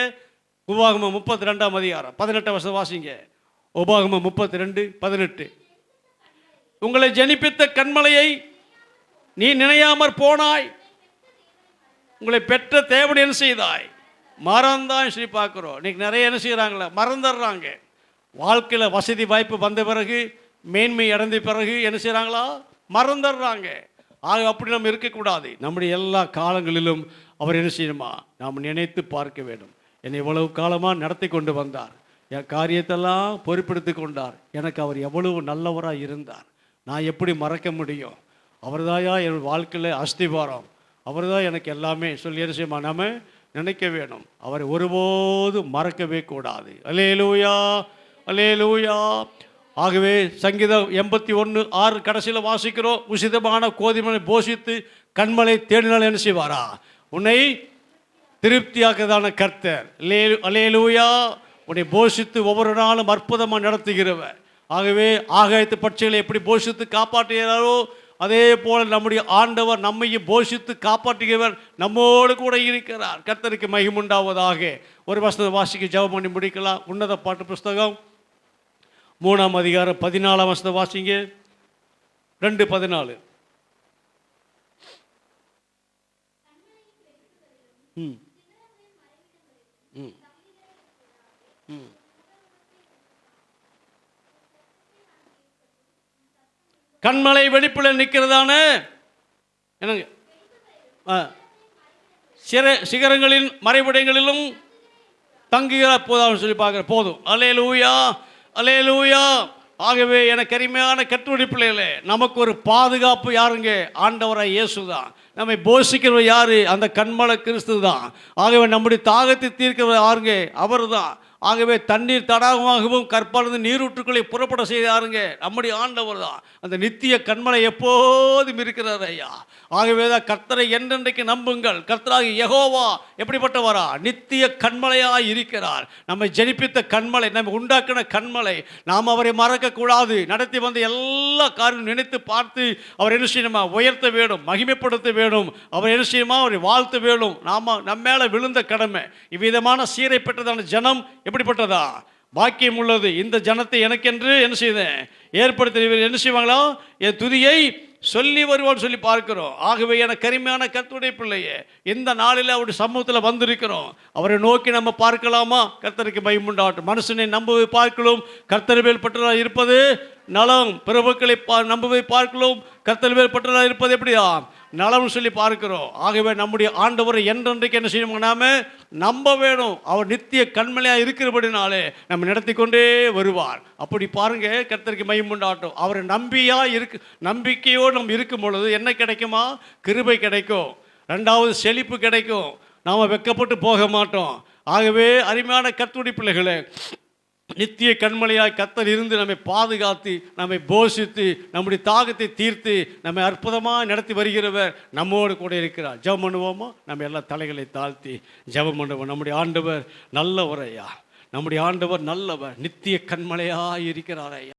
உபாகமம் 32ஆம் அதிகாரம் 18 வருஷம் வாசிங்க. உபாகமம் 32:18. உங்களை ஜனிப்பித்த கண்மலையை நீ நினையாமற் போனாய், உங்களை பெற்ற தேவனை என்ன செய்தாய், மறந்தாய் சொல்லி பார்க்குறோம். இன்றைக்கி நிறைய என்ன செய்கிறாங்களா, மறந்துடுறாங்க. வாழ்க்கையில் வசதி வாய்ப்பு வந்த பிறகு, மேன்மை அடைந்த பிறகு என்ன செய்கிறாங்களா, மறந்துடுறாங்க. ஆக அப்படி நம்ம இருக்கக்கூடாது. நம்முடைய எல்லா காலங்களிலும் அவர் என்ன செய்யணுமா, நாம் நினைத்து பார்க்க வேண்டும். என்னை இவ்வளவு காலமாக நடத்தி கொண்டு வந்தார், என் காரியத்தெல்லாம் பொறுப்பெடுத்து கொண்டார், எனக்கு அவர் எவ்வளவு நல்லவராக இருந்தார், நான் எப்படி மறக்க முடியும்? அவர்தாயா என் வாழ்க்கையில் அஸ்திவாரம், அவர்தான் எனக்கு எல்லாமே சொல்லி என்ன செய்யுமா நாம் நினைக்க வேணும். அவரை ஒருபோதும் மறக்கவே கூடாது. அல்லேலூயா, அல்லேலூயா. ஆகவே சங்கீதம் 81:6 கடைசியில் வாசிக்கிறோம், உசிதமான கோதுமையை போஷித்து கண்மலை தேடினால் என்ன செய்வாரா, உன்னை திருப்தியாக்கதான கர்த்தர். அல்லேலூயா. உன்னை போஷித்து ஒவ்வொரு நாளும் அற்புதமாக நடத்துகிறவர். ஆகவே ஆகாயத்து பட்சிகளை எப்படி போஷித்து காப்பாற்றுகிறாரோ அதே போல் நம்முடைய ஆண்டவர் நம்மையும் போஷித்து காப்பாற்றுகிறவர், நம்மோடு கூட இருக்கிறார். கர்த்தருக்கு மகிமுண்டாவதாக. ஒரு வசனத்தை வாசிக்க ஜெபம் பண்ணி முடிக்கலாம். உன்னத பாட்டு புஸ்தகம் 3ஆம் அதிகாரம் 14ஆம் வசனத்தை வாசிங்க. 2:14. கண்மலை வெடிப்பில் நிற்கிறதான என்னங்க சிகரங்களின் மறைவிடங்களிலும் தங்குகிற போதான்னு சொல்லி பார்க்குற போதும். அல்லேலூயா, அல்லேலூயா. ஆகவே எனக்கு அருமையான கர்த்தருடைய பிள்ளைகளே, நமக்கு ஒரு பாதுகாப்பு யாருங்க, ஆண்டவராய் இயேசு தான். நம்மை போஷிக்கிறவர் யாரு, அந்த கண்மலை கிறிஸ்து தான். ஆகவே நம்முடைய தாகத்தை தீர்க்கிறவர் யாருங்க, அவர் தான். ஆகவே தண்ணீர் தடாகமாகவும் கற்பாலிருந்து நீரூற்றுக்களை புறப்பட செய்தாருங்க, நம்முடைய ஆண்டவர் தான். அந்த நித்திய கண்மலை எப்போதும் இருக்கிறார் ஐயா. ஆகவே தான் கர்த்தரை என்றென்றைக்கு நம்புங்கள். கர்த்தராகி யெகோவா எப்படிப்பட்டவரா, நித்திய கண்மலையாய் இருக்கிறார். நம்மை ஜனிப்பித்த கண்மலை, நம்மை உண்டாக்கின கண்மலை. நாம் அவரை மறக்கக்கூடாது. நடத்தி வந்த எல்லா காரியம் நினைத்து பார்த்து அவர் என்ன செய்யணுமா, உயர்த்த வேணும், மகிமைப்படுத்த வேணும். அவர் என்ன செய்யுமா, அவரை வாழ்த்த வேணும். நம்ம மேலே விழுந்த கடமை. இவ்விதமான சீரை பெற்றதான ஜனம் எப்படிப்பட்டதா, பாக்கியம் உள்ளது. இந்த ஜனத்தை எனக்கென்று என்ன செய்தேன், ஏற்படுத்த என்ன செய்வாங்களோ, என் துதியை சொல்லி வருவான்னு சொல்லி பார்க்கிறோம். ஆகவே எனக்கு அருமையான கர்த்தருடைய பிள்ளையே, இந்த நாளில் அவருடைய சமூகத்தில் வந்திருக்கிறோம். அவரை நோக்கி நம்ம பார்க்கலாமா? கர்த்தருக்கு மகிமுண்டாகட்டும். மனுஷனை நம்புவதை பார்க்கலாம், கர்த்தர் மேல் பற்றலாக இருப்பது நலம். பிரபுக்களை நம்புவதை பார்க்கலாம், கர்த்தர் மேல் பற்றலாக இருப்பது எப்படியா, நலம்னு சொல்லி பார்க்கிறோம். ஆகவே நம்முடைய ஆண்டவரை என்றென்றைக்கு என்ன செய்யணும், நாம நம்ப வேணும். அவர் நித்திய கண்மலையாக இருக்கிறபடினாலே நம்ம நடத்தி கொண்டே வருவார். அப்படி பாருங்க, கர்த்தருக்கு மகிமுண்டாகட்டும். அவரை நம்பிக்கையோடு நம்ம இருக்கும் பொழுது என்ன கிடைக்குமா, கிருபை கிடைக்கும், ரெண்டாவது செழிப்பு கிடைக்கும், நாம் வெட்கப்பட்டு போக மாட்டோம். ஆகவே அருமையான கர்த்தருடைய பிள்ளைகளே, நித்திய கண்மலையாய் கர்த்தர் இருந்து நம்மை பாதுகாத்து, நம்மை போஷித்து, நம்முடைய தாகத்தை தீர்த்து, நம்மை அற்புதமாக நடத்தி வருகிறவர் நம்மோடு கூட இருக்கிறார். ஜெபம் பண்ணுவோமா? நம்ம எல்லா தலைகளை தாழ்த்தி ஜெபம் பண்ணுவோம். நம்முடைய ஆண்டவர் நல்லவர் ஐயா, நம்முடைய ஆண்டவர் நல்லவர், நித்திய கண்மலையாய் இருக்கிறார் ஐயா.